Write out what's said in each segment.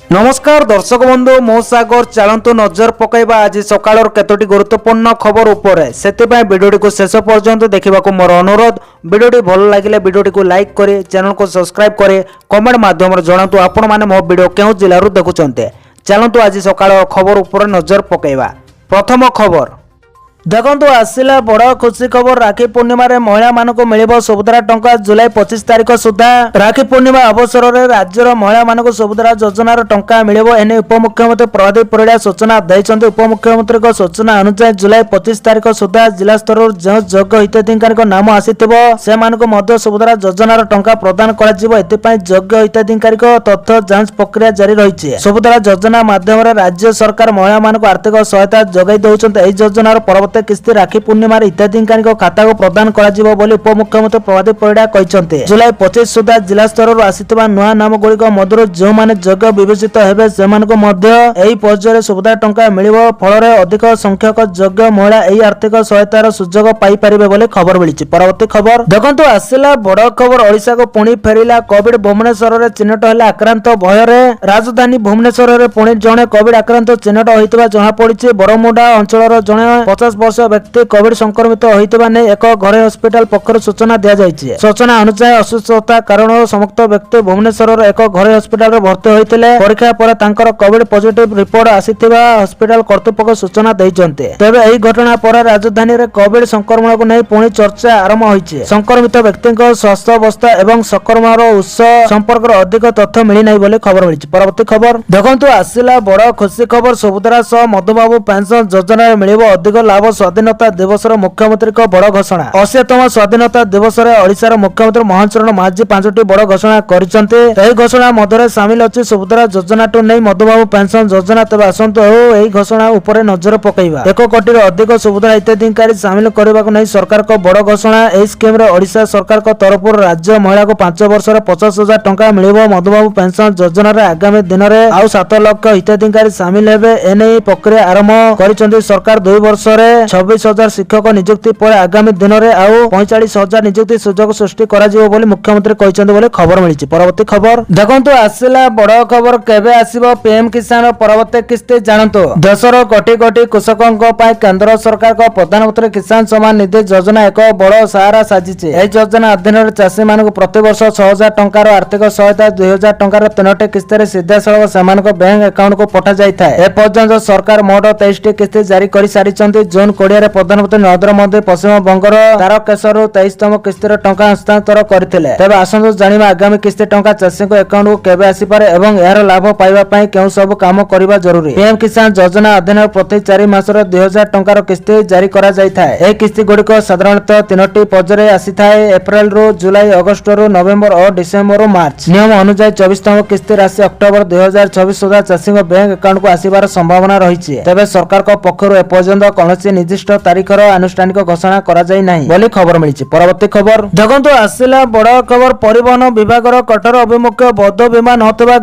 नमस्कार दर्शक बंधु मो सागर चलतु नजर पकईबा आज सकाळर केतोटी गुरुत्वपूर्ण खबर उपरे सेतिपाई वीडियोटी को शेष पर्यंत देखा मोर अनुरोध। वीडियोटी भल लगे वीडियोटी को लाइक करे चैनल को सब्सक्राइब करे कमेंट माध्यम जनातु आपण माने मो वीडियो केउ जिल्लारू देखुचंते। चलतु आज सकाळ खबर उपरे नजर पकईबा। प्रथम खबर देखु आसला बड़ खुशी खबर। राखी पूर्णिमा रे महिला मानक मिलिबो सुभद्रा टंका जुलाई 25 तारिख सुधा। राखी पूर्णिमा अवसर में राज्यर महिला मानक सुभद्रा योजनार टंका मिलिबो एने उपमुख्यमंत्री प्रदीप परिडा सूचना दैछन्ते। उपमुख्यमंत्री को सूचना अनुसार जुलाई 25 तारिख सुधा जिला स्तर जो योग्य हिताधिकारी नाम आसीथिबो से मानक मध्य सुभद्रा योजनार टंका प्रदान करा जिवो। एतिपई योग्य हिताधिकारी तथ्य जांच प्रक्रिया जारी रहिछि। सुभद्रा योजना माध्यम राज्य सरकार महिला मानक आर्थिक सहायता जोगाई दउछन्ते। एही योजनार परवर्ती किस्ती राखी पूर्णिमा हिताधिकारी खाता को प्रदान करा जिवो बोली उपमुख्यमंत्री प्रदीप परिडा कहिसन्ते। जुलाई 25 सुधा जिला स्तर आसीथिबा नुआ नाम गुड़िक मध्यरु जो माने योग्य विवेचित हेबे सेमानकु मध्य एही पर्याୟରେ सुभद्रा टंका मिलिबो। फଳରେ अधिक संख्यक योग्य महिला एही आर्थिक सहायतार सुजोग पाई परिबे बोली खबर मिलिछि। परवर्ती खबर देखंतु आसिला बड़ खबर। ओडिशा को पुणी फेरिला कोविड। भुवनेश्वर रे चिन्हट हैला आक्रांत भୟରେ राजधानी भुवनेश्वर रे पुणी जणे कोविड आक्रांत चिन्हट होइतबा जणा पड़िछि। बरमुंडा अंचलर जणे 50 वर्ष व्यक्ति कोविड संक्रमित होइतबा ने एक घरे हॉस्पिटल पक्षर सूचना दिया जायछि। सूचना अनुसार असुस्थता कारण समस्त व्यक्ति भुवनेश्वर एक घरे हॉस्पिटल रे भर्ती होइतिले। परीक्षा पर तांकर कोविड पॉजिटिव रिपोर्ट आसीथिबा हॉस्पिटल कर्तृपक्ष सूचना दैछन्ते। तबे एही घटना पर राजधानी रे कोविड संक्रमण को नै पुणी चर्चा आरंभ होइछि। संक्रमित व्यक्तिक स्वास्थ्य अवस्था एवं संक्रमणर उत्स संपर्क अधिक तथ्य मिली नै बोली खबर मिलिछि। परवर्ती खबर देखंतु आसिला बड़ खुशी खबर। सुभद्रा सह मधुबाबू पेंशन योजना रे मिलिबो अधिक लाभ। स्वाधीनता दिवस मुख्यमंत्री को बड़ घोषणा। 80तम स्वाधीनता दिवस रे ओडिशा मुख्यमंत्री मोहन चरण माझी 5टी बड़ घोषणा करिसन्ते। एही घोषणा मधुरे शामिल अछि सुभद्रा योजना टु नै मधुबाबू पेंशन योजना। तबे आसंतो एही घोषणा उपरे नजर पकईबा। 1 कोटी रो अधिक सुभद्रा हिताधिकारी शामिल करबाको नै सरकार को बड़ घोषणा। एही स्कीम रे ओडिशा सरकार को तरफ राज्य महिला को 5 वर्ष रे 50,000 टंका मिलिबो। मधुबाबू पेंशन योजना रे आगामी दिन रे आउ 7 लाख हिताधिकारी शामिल हेबे। एने प्रक्रिया आरंभ करिसन्ते सरकार। 2 वर्ष रे 26,000 शिक्षक नियुक्ति पर आगामी दिन में आउ 45,000 नियुक्ति सुजोग सृष्टि करा जिवो बोली मुख्यमंत्री कहिसन्ते बोली खबर मिलिछि। परवर्ती खबर देखंतु आसिला बड़ खबर। केबे आसीबो पीएम किसान परवर्ती किस्ती जानंतु। देशर कोटी कोटी कृषकक पय केंद्र सरकार को प्रधानमंत्री किसान सम्मान निधि योजना एक बड़ सहारा साजिछि। एही योजना अधीन रे चाषी मानक प्रति वर्ष 6,000 टंकार आर्थिक सहायता 2,000 टंकार 3टी किस्ती रे सीधा सळख सेमानक बैंक अकाउंट को पठा जाय थाए। ए पर्यंत सरकार मोट 23टी किस्ती जारी करि सारिछन्ति। जून 20 रे प्रधानमंत्री नरेंद्र मोदी पश्चिम बंगर तारकेश्वर 23तम किस्तीर टंका हस्तांतर करथिले। तबे आसंतो जानिबा आगामी किस्ती टंका चाषी को अकाउंट को केबे आसी पारे एवं एହାର लाभ पाइबा पई केउ सब काम करिबा जरूरी। पीएम किसान योजना अधीन प्रति 4 मास रे 2,000 टंकार किस्ती जारी करा जाय थाए। ए किस्ती गुडिको साधारणतः 3टी पर्याୟରେ आसी थाए। अप्रैल रो जुलाई, अगस्त रो नवेम्बर और डिसेंबर रो मार्च। नियम अनुसार 24तम किस्ती राशि अक्टोबर 2024 सुधा चाषी को बैंक अकाउंट को आसीबार संभावना रहिछि। तबे सरकार को पक्षरु एपर्यंत कोनोसी निर्दिष्ट तारीखर आनुष्ठानिक घोषणा करा जाय नाही बोली खबर मिलिछि। परवर्ती खबर देखंतु आसिला बड़ खबर। परिवहन विभागर कठोर अभिमुख्य वैध बीमा नथिबा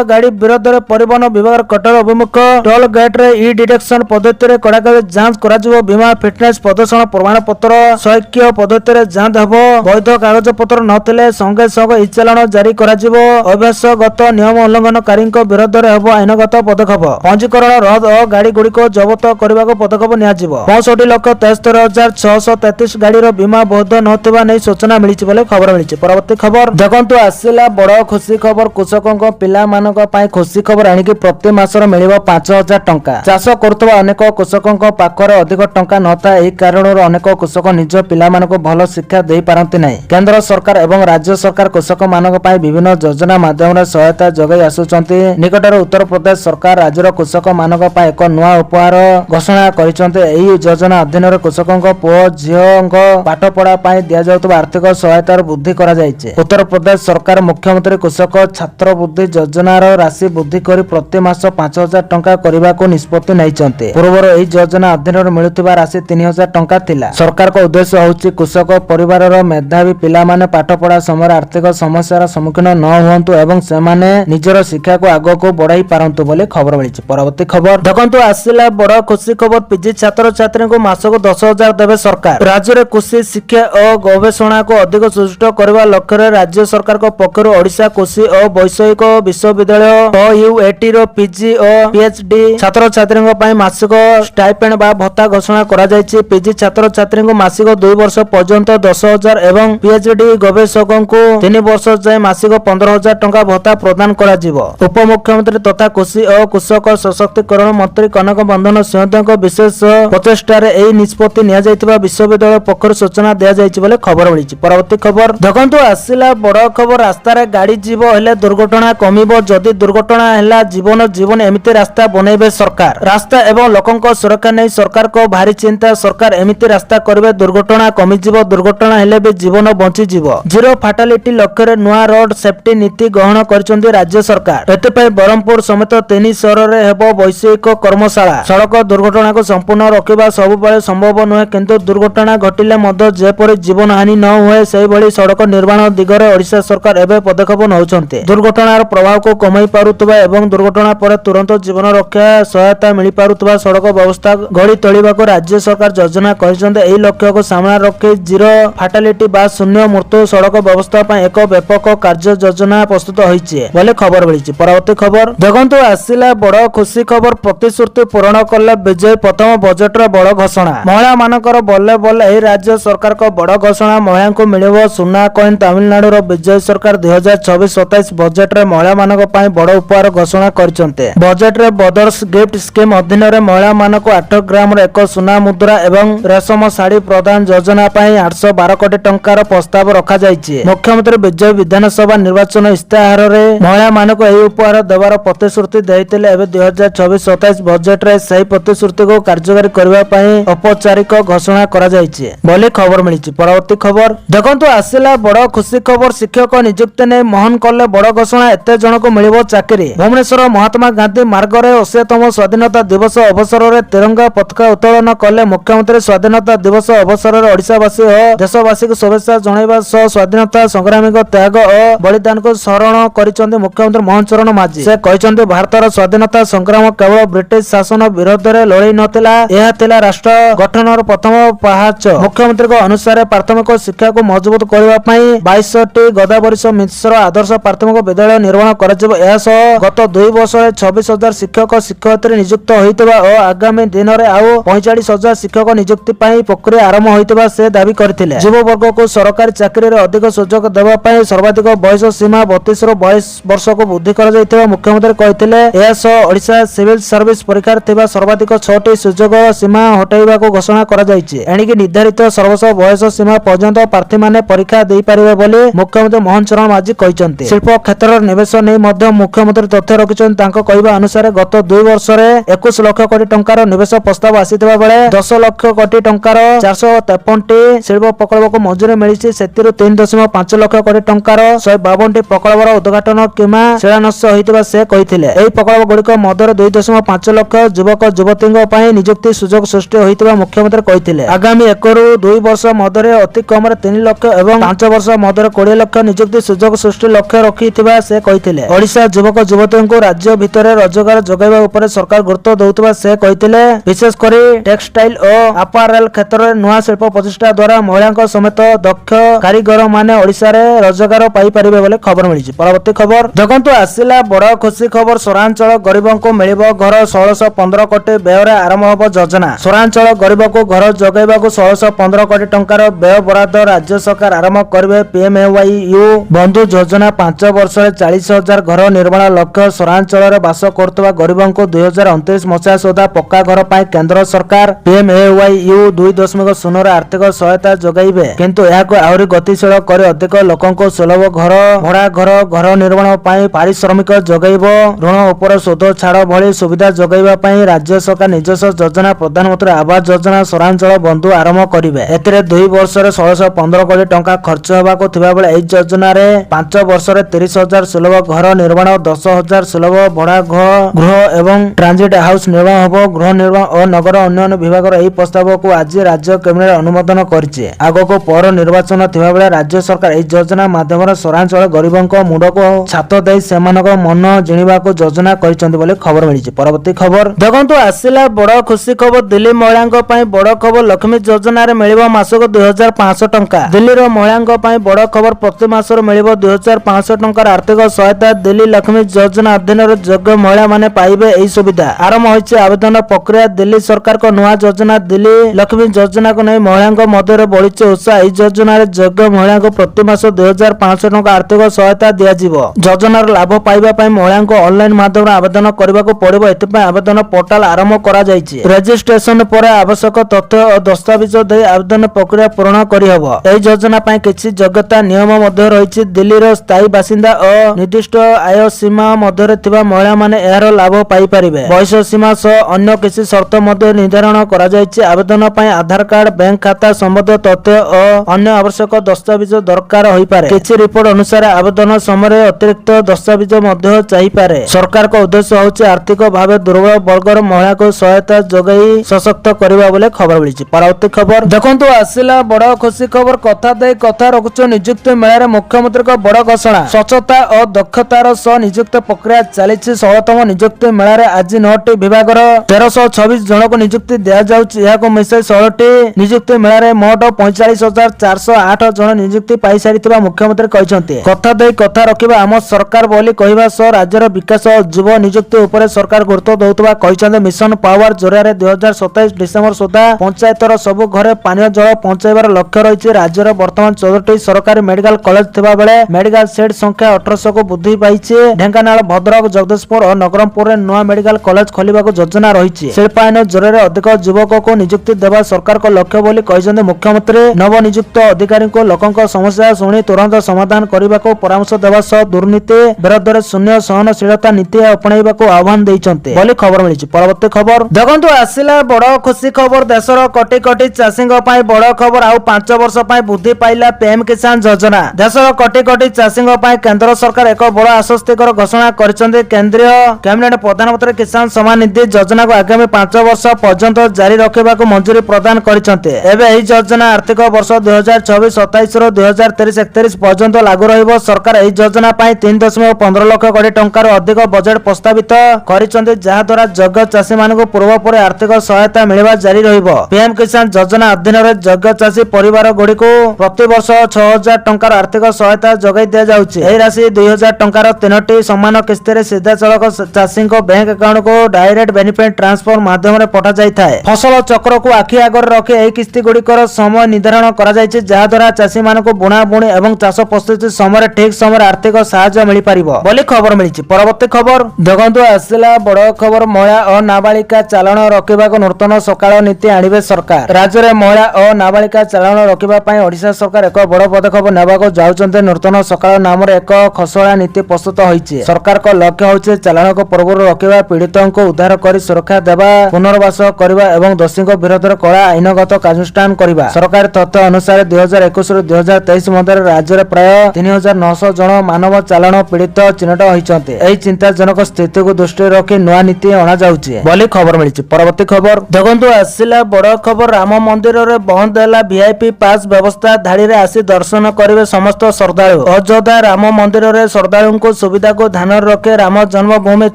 गाड़ी विरोध रे परिवहन विभाग कठोर अभिमुख्य टोल गेट रे ई डिटेक्शन पद्धति रे कड़ाकड़ी जांच करा जिवो। बीमा फिटनेस प्रदर्शन प्रमाण पत्र सैक्य पद्धति रे जांच हबो। वैध कागज पत्र नथिले संगे संगे ई चालान जारी करा जिवो। अभ्यासगत नियम उल्लंघनकारी विरोध रे हबो आईनगत पदक्षेप। पंजीकरण रद्द और गाड़ी गुड़िको जब्त करने पदक्षेप नियाजिवो। 65,73,633 गाड़ीर बीमा वैध नथिबा नै सूचना मिलिछि बोले खबर मिलिछि। परवर्ती खबर देखंतु आसिला बड़ खुशी खबर। कृषकक पिला मानक पई खुशी खबर आनिकि प्रति मासर मिलिबो 5,000 टंका। चाष करतबा अनेक कृषकक पाखरे अधिक टंका नथा। एही कारणर अनेक कृषक निज पिला मानक भल शिक्षा देई पारंती नै। केंद्र सरकार एवं राज्य सरकार कृषक मानक पई विभिन्न योजना माध्यम रे सहायता जोगाई आसुचंती। निकटर उत्तर प्रदेश सरकार राज्यर कृषक मानक पई एक नुआ उपहार घोषणा करिसंते। एही योजना अधीन रे कृषकक पुओ झियोंक पाठ पढ़ा पई दिया जाउतबा आर्थिक सहायतार वृद्धि करा जायछि। उत्तर प्रदेश सरकार मुख्यमंत्री कृषक छात्र वृद्धि योजनार राशि वृद्धि करी प्रति मास 5,000 टंका करबाको निष्पत्ति नैचंते। पूर्वर एही योजना अधीन रे मिलुतबा राशि 3,000 टंका थिला। सरकार को उद्देश्य होउछि कृषक परिवारर मेधावी पिला माने पाठ पढ़ा समय आर्थिक समस्यार सम्मुखीन न हुअन्तु एवं सेमाने निजर शिक्षा को आगो को बढ़ाई पारंतु बोले खबर मिलिछि। परवर्ती खबर देखंतु आसिला बड़ खुशी खबर। खबर पीजी छात्र छात्री को मासक 10,000 देवे सरकार। राज्य में कृषि शिक्षा और गवेषणा को अधिक सुदृढ़ करने लक्ष्य राज्य सरकार पक्षर ओडिशा कृषि और वैषयिक विश्वविद्यालय OUAT रो पीजी और पीएचडी छात्र छात्री मासिक स्टाइपेंड बा भत्ता घोषणा करा जायछि। पीजी छात्र छात्री को मासिक 2 वर्ष पर्यंत 10,000 एवं पीएचडी गवेषकों को 3 वर्ष जाए मासिक 15,000 टंका भत्ता प्रदान करा जिवो। उप मुख्यमंत्री तथा कृषि और कृषक सशक्तिकरण मंत्री कनक बंधन सिंहदेव विशेष प्रचेष्टार एही निष्पत्ति निया जायतिबा विश्वविद्यालय पक्षर सूचना दिया जायछि बोले खबर मिलिछि। परवर्ती खबर देखंतु आसिला बड़ खबर। रास्तार गाड़ी जीव हेले दुर्घटना कमिबो। जदि दुर्घटना हेला जीवन एमिति रास्ता बनैबे सरकार। रास्ता एवं लोकंक सुरक्षा नै सरकार को भारी चिंता। सरकार एमिति रास्ता करबे दुर्घटना कमि जीव। दुर्घटना हेले भी जीवन बंची जीव। जीरो फाटालिटी लक्ष्य नुआ रोड सेफ्टी नीति ग्रहण करिसंती राज्य सरकार। एते ब्रह्मपुर समेत 3 शहर रे हेबो वैषयिक कर्मशाला। सड़क दुर्घटना को संपूर्ण रोकिबा सबुबेले संभव नुहे, किंतु दुर्घटना घटिले मध्य जेपरि जीवन हानि न हुए सेहि भली सड़क निर्माण दिगरे ओडिशा सरकार एबे पदक्षेप नउछन्ते। दुर्घटनार प्रभाव को कमाई पारुतबा एवं दुर्घटना पर तुरंत जीवन रक्षा सहायता मिली पारुतबा सड़क व्यवस्था गढ़ी तोलिबाको राज्य सरकार योजना करिसंते। एही लक्ष्य को सामने रखी जीरो फाटालिटी बा शून्य मृत्यु सड़क व्यवस्था पय एक व्यापक कार्य योजना प्रस्तुत होईछि बोले खबर मिलिछि। परवर्ती खबर देखंतु आसिला बड़ खुशी खबर। प्रतिश्रुति पूर्ण कले विजय प्रथम बजट रे बड़ घोषणा। महिला मानकर बल्ले बल्ले एही राज्य सरकार को बड़ घोषणा। महिला को मिलिबो सुना कॉइन। तमिलनाडु रो विजय सरकार 2024-27 बजट रे महिला मानक पय बड़ उपहार घोषणा करिसंते। बजट रे बदर्स गिफ्ट स्कीम अधीन रे महिला मानक 8 ग्राम रे एक सुना मुद्रा एवं रेशम साड़ी प्रदान योजना पय 812 कोटी टंकार प्रस्ताव रखा जायछि। मुख्यमंत्री विजय विधानसभा निर्वाचन इस्ताहार रे महिला मानक एही उपहार देवार प्रतिश्रुति दैथिले। एबे 2024-27 बजट रे सही प्रतिश्रुति को कार्यकारी करबा पय औपचारिक घोषणा करा जायछि बोली खबर मिलिछि। परवर्ती खबर देखंतु आसिला बड़ खुशी खबर। शिक्षक नियुक्ति ने मोहन कले बड़ घोषणा। एते जन को मिलिबो चाकरी। भुवनेश्वर महात्मा गांधी मार्ग रे 80तम स्वाधीनता दिवस अवसर रे तिरंगा पताका उत्तोलन कले मुख्यमंत्री। स्वाधीनता दिवस अवसर रे ओडिशावासी और देशवासी को शुभेच्छा जणाइबा सह स्वाधीनता संग्रामी को त्याग और बलिदान को स्मरण करिसंते मुख्यमंत्री मोहन चरण माझी। से कहिसंते भारतर स्वाधीनता संग्राम केवल ब्रिटिश शासन विरोध रे लड़ाई नथिला, यह थिला राष्ट्र गठनर प्रथम पाहाच। मुख्यमंत्री को अनुसार प्राथमिक शिक्षा को मजबूत करबा पई 22टी गोदावरी मिश्र आदर्श प्राथमिक विद्यालय निर्माण कराजिबो। एहा सह गत 2 वर्ष 26,000 शिक्षक शिक्षयित्री नियुक्त होइतबा और आगामी दिन रे आउ 45,000 शिक्षक नियुक्ति पई प्रक्रिया आरंभ होइतबा से दाबी करथिले। युवा वर्ग को सरकारी चाकरी रे अधिक सुযোଗ देबा पई सर्वाधिक बयस सीमा 32 ରୁ 22 वर्ष को वृद्धि करा जायतिबा मुख्यमंत्री कहिथिले। एहा सह ओडिशा सिविल सर्विस परीक्षा थिबा सर्वाधिक 6टी सुযোଗ सीमा हटाइबा को घोषणा करा जायछि। एणिकि निर्धारित सर्वोच्च बयस सीमा पर्यंत प्रार्थी माने परीक्षा देई पारिबे बोली मुख्यमंत्री मोहन चरण माझी कहिसंती। शिल्प क्षेत्र निवेश नै मध्य मुख्यमंत्री तथ्य रखिसंती। तांको कहिबा अनुसार गत 2 वर्ष रे 21 लाख कोटी टंकार निवेश प्रस्ताव आसीथिबा बेले 10 लाख कोटी टंकार 453टी शिल्प प्रकल्प को मंजूरी मिलिछि। सेतिरु 3.5 लाख कोटी टंकार 152टी प्रकल्पर उद्घाटन किमा शिलान्यास होइतिबा से कहिथिले। एही प्रकल्प गुड़िक मध्य 2.5 लाख युवक युवतींग पई नियुक्ति सुযোଗ सृष्टि होइतिबा मुख्यमंत्री कहिथिले। आगामी 1 ରୁ 2 वर्ष मध्य अति कम रे 3 लाख एवं 5 वर्ष मध्य 20 लाख नियुक्ति सुযোଗ सृष्टि लक्ष्य रखिथिबा से कहिथिले। ओडिशा युवक युवतींग राज्य भितर रोजगार जोगाइबा ऊपर सरकार गुरुत्व देउतिबा से कहिथिले। विशेष करी टेक्सटाइल और अपारेल क्षेत्र रे नुआ शिल्प प्रतिष्ठा द्वारा महिलांक समेत दक्ष कारीगर माने ओडिशा रे रोजगार पाई परिबे बोले खबर मिलिछि। परवर्ती खबर देखंतु आसिला बड़ खुशी खबर। सौरांचल गरीबों को मिलिबो घर 1615 कोटी व्यय रे आरंभ होबो योजना। सौरांचल गरीब को घर जोगाइबा को 1615 कोटी टंकार व्यय बराद राज्य सरकार आरंभ करबे। PMAYU बंधु योजना 5 वर्ष रे 40,000 घर निर्माण लक्ष्य। सौरांचल रे बास करतबा गरीबों को 2029 मसिया सुधा पक्का घर पाई केंद्र सरकार PMAYU 2.0 रे आर्थिक सहायता जोगाइबे, किंतु याको आहुरी गतिशील करे अधिक लोकों को सुलभ घर भड़ा घर निर्माण पाई पारिश्रमिक जोगाइबो। ऋण उपर सुध छाड़ भली सुविधा जोगाइबा पाई राज्य सरकार निजस्व योजना प्रधानमंत्री आवास योजना सौरांचल बंधु आरंभ करिवे। एतिरे 2 वर्ष रे 1615 कोटी टंका खर्च हेबाको थिबा बेले एही योजना रे 5 वर्ष रे 30,000 सुलभ घर निर्माण 10,000 सुलभ भड़ा गृह एवं ट्रांजिट हाउस निर्माण होबो। गृह निर्माण और नगर उन्नयन विभाग एही प्रस्ताव को आज राज्य कैबिनेट अनुमोदन करिছে। आगको पौर निर्वाचन थिबा बेले राज्य सरकार एही योजना माध्यम सौरांचल गरीबों को मुंड को छात दे सेमानक मन जिणिबा को योजना करिसंती बोले खबर मिलिछि। परवर्ती खबर देखंतु आसिला बड़ खुशी खबर दिल्ली महिला बड़ खबर लक्ष्मी योजन मिल मासक 2500 टंका। दिल्ली महिला बड़ खबर प्रति मास मिल 2500 टंकार आर्थिक सहायता। दिल्ली लक्ष्मी योजना अधीन योग्य महिला माने पाइबे एही सुविधा। आरंभ होइছে आवेदन प्रक्रिया। दिल्ली सरकार को नुआ योजना दिल्ली लक्ष्मी योजना को नहीं महिला मध्य बढ़ी उत्साह। एही योजना योग्य महिला को प्रति मास 2500 टंका आर्थिक सहायता दियाजिबो। योजनार लाभ पाइबा पई महिला को ऑनलाइन माध्यम आवेदन करबाको पड़िबो। एथिपई आवेदन पोर्टाल आरंभ करा जायछि। रजिस्ट्रेशन पर आवश्यक तथ्य और दस्तावेज दे आवेदन प्रक्रिया पूर्ण करिहबो। एही योजना पई किछि योग्यता नियम मध्य रहिछि। दिल्ली रो स्थायी बासिंदा और निर्दिष्ट आय सीमा मध्य थिबा महिला माने एहार लाभ पाई परिबे। बयस सीमा सह अन्य किछि शर्त मध्य निर्धारण करा जायछि। आवेदन पई आधार कार्ड, बैंक खाता संबंधित तथ्य और अन्य आवश्यक दस्तावेज दरकार होई पारे। किछि रिपोर्ट अनुसार आवेदन समय अतिरिक्त दस्तावेज मध्य चाहिए पारे। सरकार को उद्देश्य होछि आर्थिक भाव दुर्बल वर्गर महिला को सहायता जोगाई सशक्त करबा बोले खबर मिली। परवर्ती खबर देखंतु आसिला बड़ खुशी खबर। कथा दे कथा रखुछ नियुक्ति मेला मुख्यमंत्री को बड़ घोषणा। स्वच्छता और दक्षतार सह नियुक्ति प्रक्रिया चली। 16तम नियुक्ति मेला आज 9टी विभाग 1326 जन को नियुक्ति दिया जाउछि। याको मिसाई 16टी नियुक्ति मेला मोट 45,408 जन नियुक्ति पाई सारिथिबा मुख्यमंत्री कहिसंते। कथा दे कथा रखिबा आम सरकार बोली कहवा सह राज्यर विकास और युव नियुक्ति उपरे सरकार गुरुत्व दउतबा कहिसंते। मिशन पावर जरिया 2027 डिसेंबर सुधा पंचायतर सबु घरे पानी जल पहुंचाइबार लक्ष्य रही। राज्यर वर्तमान 14टी सरकारी मेडिकल कॉलेज थिबा बेले मेडिकल सेट संख्या 1800 को वृद्धि पाइছে। ढेंकानाल, भद्रक, जगदीशपुर और नगरमपुर रे नया मेडिकल कॉलेज खोलिबाको योजना रही। शिल्पायन जरिया अधिक युवक को नियुक्ति देवा सरकार को लक्ष्य बोली कहिसंते मुख्यमंत्री। नवनियुक्त अधिकारी को लोकंक समस्या शुणी तुरंत समाधान करने परामर्श देवा सह दुर्नीति विरोध में शून्य सहनशीलता नीति अपनाइबाको आह्वान देइचंते बोली खबर मिली। परवर्ती खबर देखंतु आसिला बड़ खुशी खबर। देशर कोटी कोटी चाषी बड़ खबर। आउ 5 वर्ष वृद्धि पाइला पीएम किसान योजना। देशर कोटी कोटी चाषी केंद्र सरकार एक बड़ आश्वस्तिकर घोषणा करिसंते। केंद्रीय कैबिनेट प्रधानमंत्री किसान सम्मान निधि योजना को आगामी 5 वर्ष पर्यंत जारी रखिबाको मंजूरी प्रदान करिसंते। एबे एही योजना आर्थिक वर्ष 2024-27 रो 2023-31 पर्यंत लागू रहिबो। सरकार एही योजना पाई 3.15 लाख कोटी टंकार अधिक बजेट प्रस्तावित करिसंते। जहा द्वारा योग्य चाषी मानक पूर्व पर आर्थिक सहायता मिलवा जारी रहिबो। पीएम किसान योजना अधीन रे योग्य चाषी परिवार गुडी को प्रति वर्ष 6000 टंकार आर्थिक सहायता जोगाई दिया जाउछि। एही राशि 2000 टंकार 3टी समान किस्ती रे सीधा सड़क चाषी को बैंक अकाउंट को डायरेक्ट बेनिफिट ट्रांसफर माध्यम रे पठा जाय थाए। फसल चक्र को आखि आगर रखी एही किस्ती गुडीकर समय निर्धारण करा जायछि। जहा द्वारा चाषी मानक बुणा बुणी एवं चाष प्रस्तुति समय ठीक समय आर्थिक सहायता मिल पारिबो बोली खबर मिली। परवर्ती खबर देखंतु आसिला बड़ खबर। महिला और नाबालिका चालाण रखिबा को नूतन सकाळ नीति आनिबे सरकार। राज्य रे महिला और नाबालिका चालाण रखिबा पई ओडिशा सरकार एक बड़ पदक्षेप नेबा को जाउचंते। नूतन सकाळ नाम रे एक खसळा नीति प्रस्तुत होईछि। सरकार को लक्ष्य होछि चालाण को पूर्व रखिबा, पीड़ितों को उद्धार करी सुरक्षा देबा, पुनर्वास करबा एवं दोषी को विरोध रे कड़ा आईनगत कार्यानुष्ठान करबा। सरकार तथ्य अनुसार 2021 ରୁ 2023 मध्य राज्य में प्राय 3900 जन मानव चालाण पीड़ित चिन्हट होइछन्ते। एही चिंताजनक स्थिति को दृष्टि रखी नुआ नीति अणा जाउछि बोली खबर मिली। परवर्ती खबर देखंतु आसिला बड़ खबर। राम मंदिर रे बंद हैला वीआईपी पास व्यवस्था। धाड़ी रे आसी दर्शन करिवे समस्त श्रद्धालु। अयोध्या राम मंदिर रे श्रद्धालु को सुविधा को ध्यान रखे राम जन्मभूमि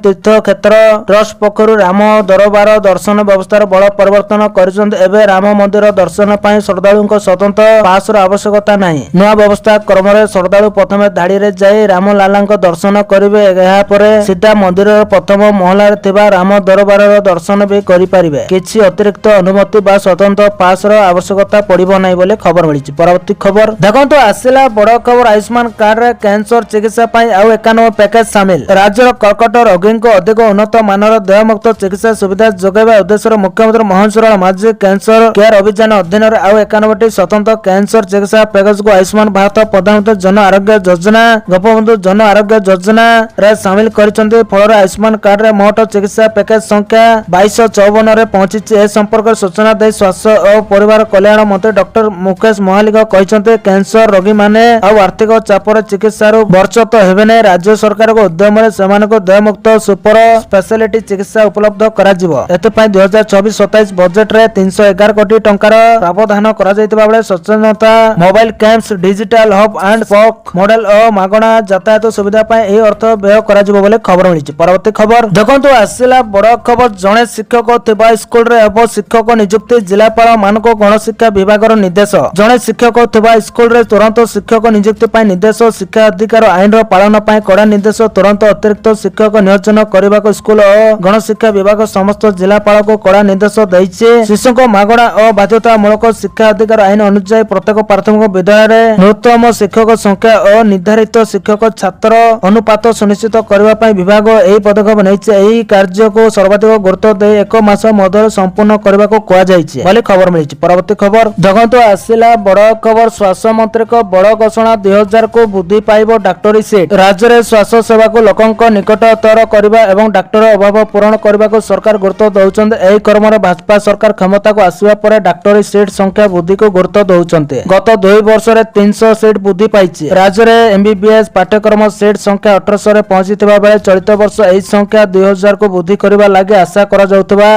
तीर्थ क्षेत्र ट्रस्ट पक्षरु राम दरबार दर्शन व्यवस्था बड़ परिवर्तन करिसंत। एबे राम मंदिर दर्शन पई श्रद्धालु को स्वतंत्र पास आवश्यकता नहीं। नुआ व्यवस्था क्रम श्रद्धालु प्रथम धाड़ी रे जाई राम लाला दर्शन करेंगे। यह सीधा मंदिर प्रथम महलार थिबा राम दरबार दर्शन भी करें। किसी अतिरिक्त अनुमति बा स्वतंत्र पास आवश्यकता पड़ो नहीं बोले खबर मिली। परवर्ती खबर देखो आसिला बड़ खबर। आयुष्मान कार्ड रे कैंसर चिकित्सा आउ 91 पैकेज सामिल। राज्यर कर्कट रोगी को अधिक उन्नत मानर देहमुक्त चिकित्सा सुविधा जोगाइबा उद्देश्य मुख्यमंत्री मोहन चरण माझी कैंसर केयर अभियान अधीन आउ 91टी स्वतंत्र कैंसर चिकित्सा पैकेज को आयुष्मान भारत प्रधानमंत्री जन आरोग्य योजना, गोपबंधु जन आरोग्य योजना रे शामिल करिसंते। फल आयुष्मान कार्ड रे मोट चिकित्सा पैकेज संख्या 2254 रे पहुंची। ए संपर्क सूचना दे स्वास्थ्य और परिवार कल्याण मंत्री डॉक्टर मुकेश महालिक कहिसंते कैंसर रोगी माने आउ आर्थिक चापर चिकित्सा रु वर्चत हेबे नै। राज्य सरकार को उद्यम रे सेमानको देहमुक्त सुपर स्पेशलिटी चिकित्सा उपलब्ध करा जिवो। एते पई 2024-27 बजेट रे 311 कोटी टंकार प्रावधान करा जायतिबा बेले सचेतनता mobile camps digital hub and spoke model और मागणा यातायात सुविधा पाए ए अर्थ व्यय करा जिवो बोले खबर मिली। परवर्ती खबर देखंतु आसिला बड़ खबर। जणे शिक्षक थिबा स्कूल रे हेबो शिक्षक नियुक्ति जिलापाल मानक गणशिक्षा विभागर निर्देश जड़े शिक्षक थिबा स्कूल रे तुरंत शिक्षक नियुक्ति पाई निर्देश शिक्षा अधिकार आईन रो पालन पाई कड़ा निर्देश तुरंत अतिरिक्त शिक्षक नियोजन करने को स्कूल और गणशिक्षा विभाग समस्त जिलापाल को कड़ा निर्देश देइछे। शिशुक मागणा और बाध्यतामूलक शिक्षा अधिकार आईन अनुसार प्रत्येक प्राथमिक विद्यालय न्यूनतम शिक्षक संख्या और निर्धारित शिक्षक छात्र अनुपात सुनिश्चित करने विभाग यही पदक्षेप नहीं कार्य को सर्वाधिक गुरुत्व दे एक मास मध्य संपूर्ण करने को कहुई खबर मिली। परवर्ती खबर देखो आसला बड़ खबर स्वास्थ्य मंत्री को बड़ घोषणा 2000 को वृद्धि पाइब डाक्टरी सीट राज्य में स्वास्थ्य सेवा को लोक निकटतर करने और डाक्टर अभाव पूरण करने को सरकार गुरुत्व दौरान यही क्रम भाजपा सरकार क्षमता को आसवा पर डाक्टरी सीट संख्या वृद्धि को गुरुत्व दौरान गत 2 वर्ष 300 सीट वृद्धि पाई राज्य में एमबीबीएस पाठ्यक्रम सीट संख्या 1800 रे पहुंची बेले चलित वर्ष यही संख्या 2000 को वृद्धि करने लगे आशा करा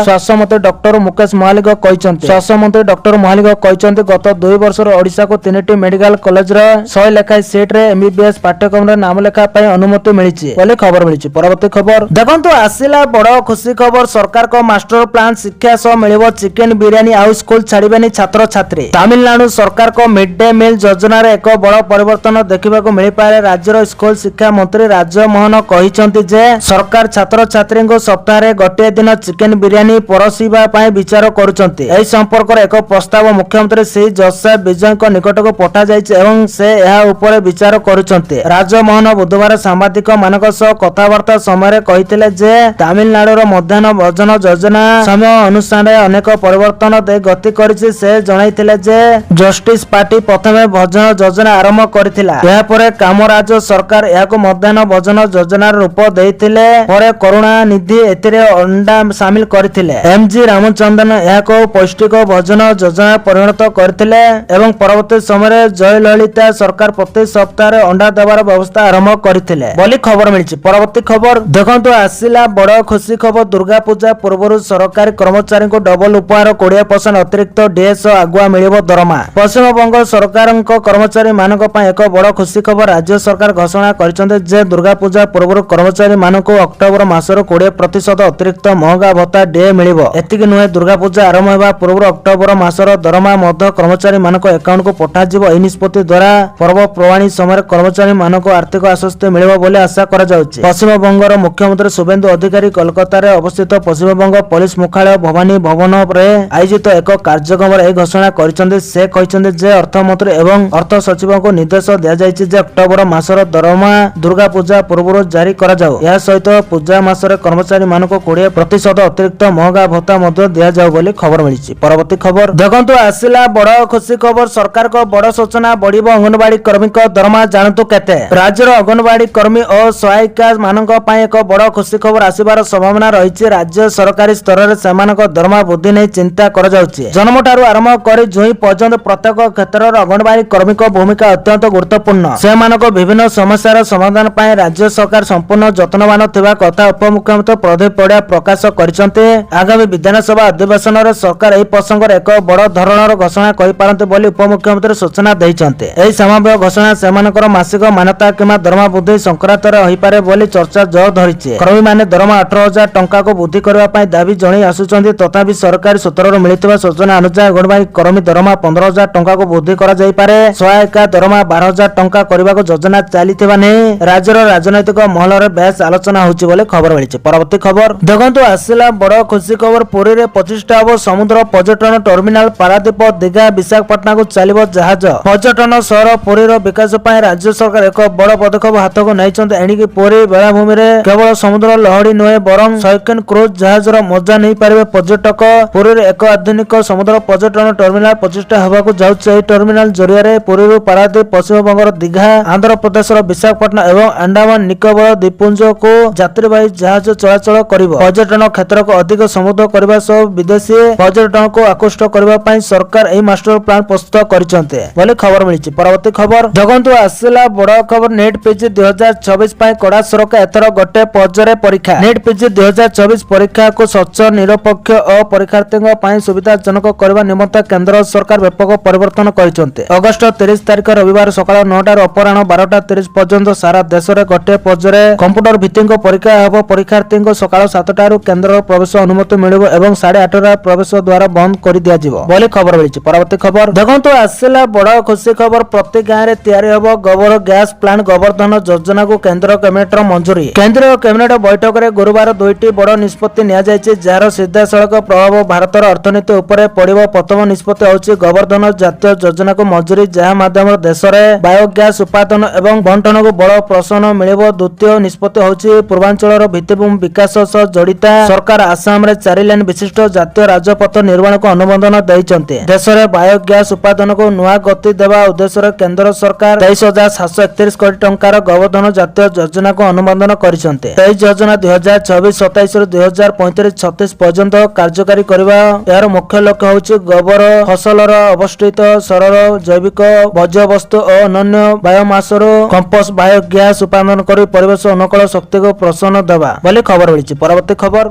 स्वास्थ्य मंत्री डॉक्टर मुकेश महालिक कहते स्वास्थ्य मंत्री डॉक्टर महालिक कहते गत 2 वर्ष ओडिशा को 3टी मेडिकल कॉलेज 100 लेखाएं सीट रे एमबीबीएस पाठ्यक्रम नाम लेखा अनुमति मिली खबर मिली। परवर्ती खबर देखो आसला बड़ खुशी खबर सरकार को मास्टर प्लान शिक्षा सह मिल चिकेन बिरियानी आउ स्कूल छाड़बेनी छात्र छात्री तमिलनाडु सरकार को मिड डे मिल योजना एक बड़ परिवर्तन देखा मिल पाए। राज्यर स्कूल शिक्षा मंत्री राजमोहन कहते सरकार छात्र छात्री को सप्ताह गोटे दिन चिकेन बिरियानी परसिबा विचार करुछंती। एही संपर्क में एक प्रस्ताव मुख्यमंत्री श्री जोसेफ विजय निकट को पठा जायछि एवं से यह उपर विचार करुछंती। राजमोहन बुधवार सांबादिक मानक सह कथबार्ता समय कहिथिले जे तमिलनाडुर मध्याह्न भोजन योजना समय अनुसार अनेक परिवर्तन दे गति करिछि। से जणाइथिले जे जस्टिस पार्टी प्रथमे भोजन योजना आरंभ करथिला या परे कामराज सरकार याको मध्याह्न भोजन योजना रूप देइथिले परे करुणा निधि एतिरे अंडा शामिल करथिले। एमजी रामचंद्रन याको पौष्टिक भोजन योजना परिणत करथिले एवं परवर्ती समय जयललिता सरकार प्रति सप्ताह अंडा देवार व्यवस्था आरंभ करथिले बोली खबर मिली। परवर्ती खबर देखंतु आसिला बड़ खुशी खबर दुर्गा पूजा पूर्व सरकारी कर्मचारी को डबल उपहार 20% अतिरिक्त डीएस आगुआ मिलिबो दरमा। पश्चिम बंग सरकार कर्मचारी मानक एक बड़ खुशी खबर राज्य सरकार घोषणा करछन्ते जे दुर्गा पूजा पूर्व कर्मचारी मानक अक्टोबर मासर 20% अतिरिक्त महंगा भत्ता डे मिलिबो। एतिକି नुहे दुर्गा पूजा आरंभ हेबा पूर्व अक्टोबर मासर दरमा मध्य कर्मचारी मानक अकाउंट को पठा जिवो। एही निष्पत्ति द्वारा पर्व प्रवाणी समय कर्मचारी मानक आर्थिक आश्वस्ति मिलिबो बोली आशा करा जाउछि। पश्चिम बंगर मुख्यमंत्री शुभेंदु अधिकारी कोलकाता रे अवस्थित पश्चिम बंग पुलिस मुख्यालय भवानी भवन रे आयोजित एक कार्यक्रम रे घोषणा करछन्ते। से कहछन्ते जे अर्थमंत्री एवं अर्थ सचिव को निर्देश दिया जायछि जे अक्टोबर मासर दरमा दुर्गा पूजा पूर्व जारी करा जाउ। या सहित पूजा मासरे कर्मचारी मानक 20% अतिरिक्त महंगा भत्ता मध्य दिया जाउ बोली खबर मिली। परवर्ती खबर देखंतु आसिला बड़ खुशी खबर सरकार को बड़ सूचना बढ़िबो अंगनवाड़ी कर्मी को दरमा जानतु केते। राज्यर अंगनवाड़ी कर्मी और सहायिका मानक पई एक बड़ खुशी खबर आसीबार संभावना रहिछि। राज्य सरकारी स्तर रे सेमानक दरमा वृद्धि नै चिंता करा जाउछि। जन्म ठारू आरंभ करी जुई पर्यंत प्रत्येक क्षेत्र रे अंगनवाड़ी कर्मी को भूमिका अत्यंत गुरुत्वपूर्ण। सेमानक विभिन्न समस्यार समाधान पई राज्य सरकार संपूर्ण जत्नवान थिबा कथा उपमुख्यमंत्री प्रदीप पड़िया प्रकाश करछन्ते। आगामी विधानसभा अधिवेशन रे सरकार एही प्रसंग रे एक बड़ धरणर घोषणा करि पारन्ते बोली उपमुख्यमंत्री सूचना दैछन्ते। एही समावेश घोषणा सेमानकर मासिक मान्यता किमा दरमा वृद्धि संक्रांत रे होई पारे बोली चर्चा जोर धरिछि। कर्मी माने दरमा 18,000 टंका को वृद्धि करबा पई दाबी जणै आसुछन्ते। तथापि सरकारी सूत्रर मिलितबा सूचना अनुसार अंगनवाड़ी कर्मी दरमा 15,000 टंका को वृद्धि करा जाई पारे। सहायिका दरमा 12,000 टंका करबा को योजना चालिथिबा नै राज्यर राजनैतिक महल रे बेस आलोचना होछि बोले खबर मिलिछि। परवर्ती खबर देखंतु आसिला बड़ खुशी खबर पुरी रे 25टा अब समुद्र पर्यटन टर्मिनाल पारादीप दीघा विशाखापट्टनम को चलिबो जहाज। पर्यटन शहर पुरी रो विकास पई राज्य सरकार एक बड़ पदक्षेप हाथ को नैछन्ते। एणिकी पुरी बेलाभूमि रे केवल समुद्र लहड़ी नुहे बरं सैकेन क्रूज जहाज रो मजा नै पारिबे पर्यटक। पुरी रे एक आधुनिक समुद्र पर्यटन टर्मिनाल 25टा हेबाकू जाउछि। एही टर्मिनाल जरिया रे पुरी रो पारादीप पश्चिम बंगर दीघा आंध्र प्रदेश रो विशाखापट्टनम एवं अंडमान निकोबर द्वीपपुंज को यात्रीवाही जहाज चलाचल करिबो। पर्यटन क्षेत्र को अधिक समृद्ध करबा सह विदेशी पर्यटन को आकृष्ट करबा पई सरकार एही मास्टर प्लान प्रस्तुत करिसन्ते बोले खबर मिलिछि। परवर्ती खबर देखंतु आसिला बड़ खबर नेट पीजी 2024 पई कड़ा सुरक्षा एथर गोटे पर्याय परीक्षा। नेट पीजी 2024 परीक्षा को स्वच्छ निरपेक्ष और परीक्षार्थीଙ୍କ पई सुविधाजनक करबा निमंत्रण केंद्र सरकार व्यापक परिवर्तन करिसन्ते। अगस्त 30 तारिख रविवार सकाळ 9टा अपराह्न 12:30 पर्यंत सारा देश रे गोटे पर्याय कंप्यूटर भित्तिक परीक्षा हेबो। परीक्षार्थी सकाळ 7टारू केंद्र প্রবেশ অনুমতি মিলিব এবং 8:30 প্রবেশ দ্বার বন্ধ করে দিয়াଯିବ বলে খবর মিলিছে। পরবর্তী খবর দেখন্তু আসিলা বড় খুশি খবর। প্রতি গাঁরে তৈরি হব গোবর গ্যাস প্লান্ট গোবর্ধন যোজনা কু কেন্দ্র ক্যাবিনেটর মঞ্জুরি। কেন্দ্রীয় ক্যাবিনেট বৈঠকରେ গুরুবার দুইটি বড় নিষ্পত্তি নিয়াଯାଇଛି ଯାହାର ସିଧାସଳଖ ପ୍ରଭାବ ଭାରତର ଅର୍ଥନୀତି ଉପରେ ପଡ଼ିବ। ପ୍ରଥମ ନିଷ୍ପତ୍ତି ହେଉଛି ଗୋବର୍ଦ୍ଧନ ଜାତୀୟ ଯୋଜନାକୁ ମଞ୍ଜୁରୀ, ଯାହା ମାଧ୍ୟମରେ ଦେଶରେ ବାୟୋଗ୍ୟାସ ଉତ୍ପାଦନ ଏବଂ ବଣ୍ଟନକୁ ବଳ ପ୍ରୋତ୍ସାହନ ମିଳିବ। ଦ୍ୱିତୀୟ ନିଷ୍ପତ୍ତି ହେଉଛି ପୂର୍ବାଞ୍ଚଳର ଭିତ୍ତିଭୂମି ବିକାଶ ସହ ଜଡ଼ିତ। ସରକାର ଆସାମରେ 4 ଲେନ୍ ବିଶିଷ୍ଟ ଜାତୀୟ ରାଜପଥ ନିର୍ମାଣକୁ ଅନୁମୋଦନ ଦେଇଛନ୍ତି। ଦେଶରେ ବାୟୋଗ୍ୟାସ ଉତ୍ପାଦନକୁ ନୂଆ ଗତି ଦେବା ଉଦ୍ଦେଶ୍ୟରେ କେନ୍ଦ୍ର ସରକାର 23,731 କୋଟି ଟଙ୍କାର ଗୋବର୍ଦ୍ଧନ ଜାତୀୟ ଯୋଜନାକୁ ଅନୁମୋଦନ କରିଛନ୍ତି। ଏହି ଯୋଜନା 2024-27ରୁ 2035-36 ପର୍ଯ୍ୟନ୍ତ କାର୍ଯ୍ୟକାରୀ କରିବା। ଏହାର ମୁଖ୍ୟ ଲକ୍ଷ୍ୟ ହେଉଛି ଗୋବର ଫସଲର ଅବଶିଷ୍ଟ ସରଳ ଜୈବିକ ବର୍ଜ୍ୟବସ୍ତୁ ଓ ଅନ୍ୟାନ୍ୟ ବାୟୋମାସରୁ କମ୍ପୋଷ୍ଟ ବାୟୋଗ୍ୟାସ ଉତ୍ପାଦନ କରି ପରିବେଶ ଅନୁକୂଳ ଶକ୍ତିକୁ ପ୍ରୋତ୍ସାହନ ଦେବା ବୋଲି ଖବର ମିଳିଛି। ପରବର୍ତ୍ତୀ ଖବର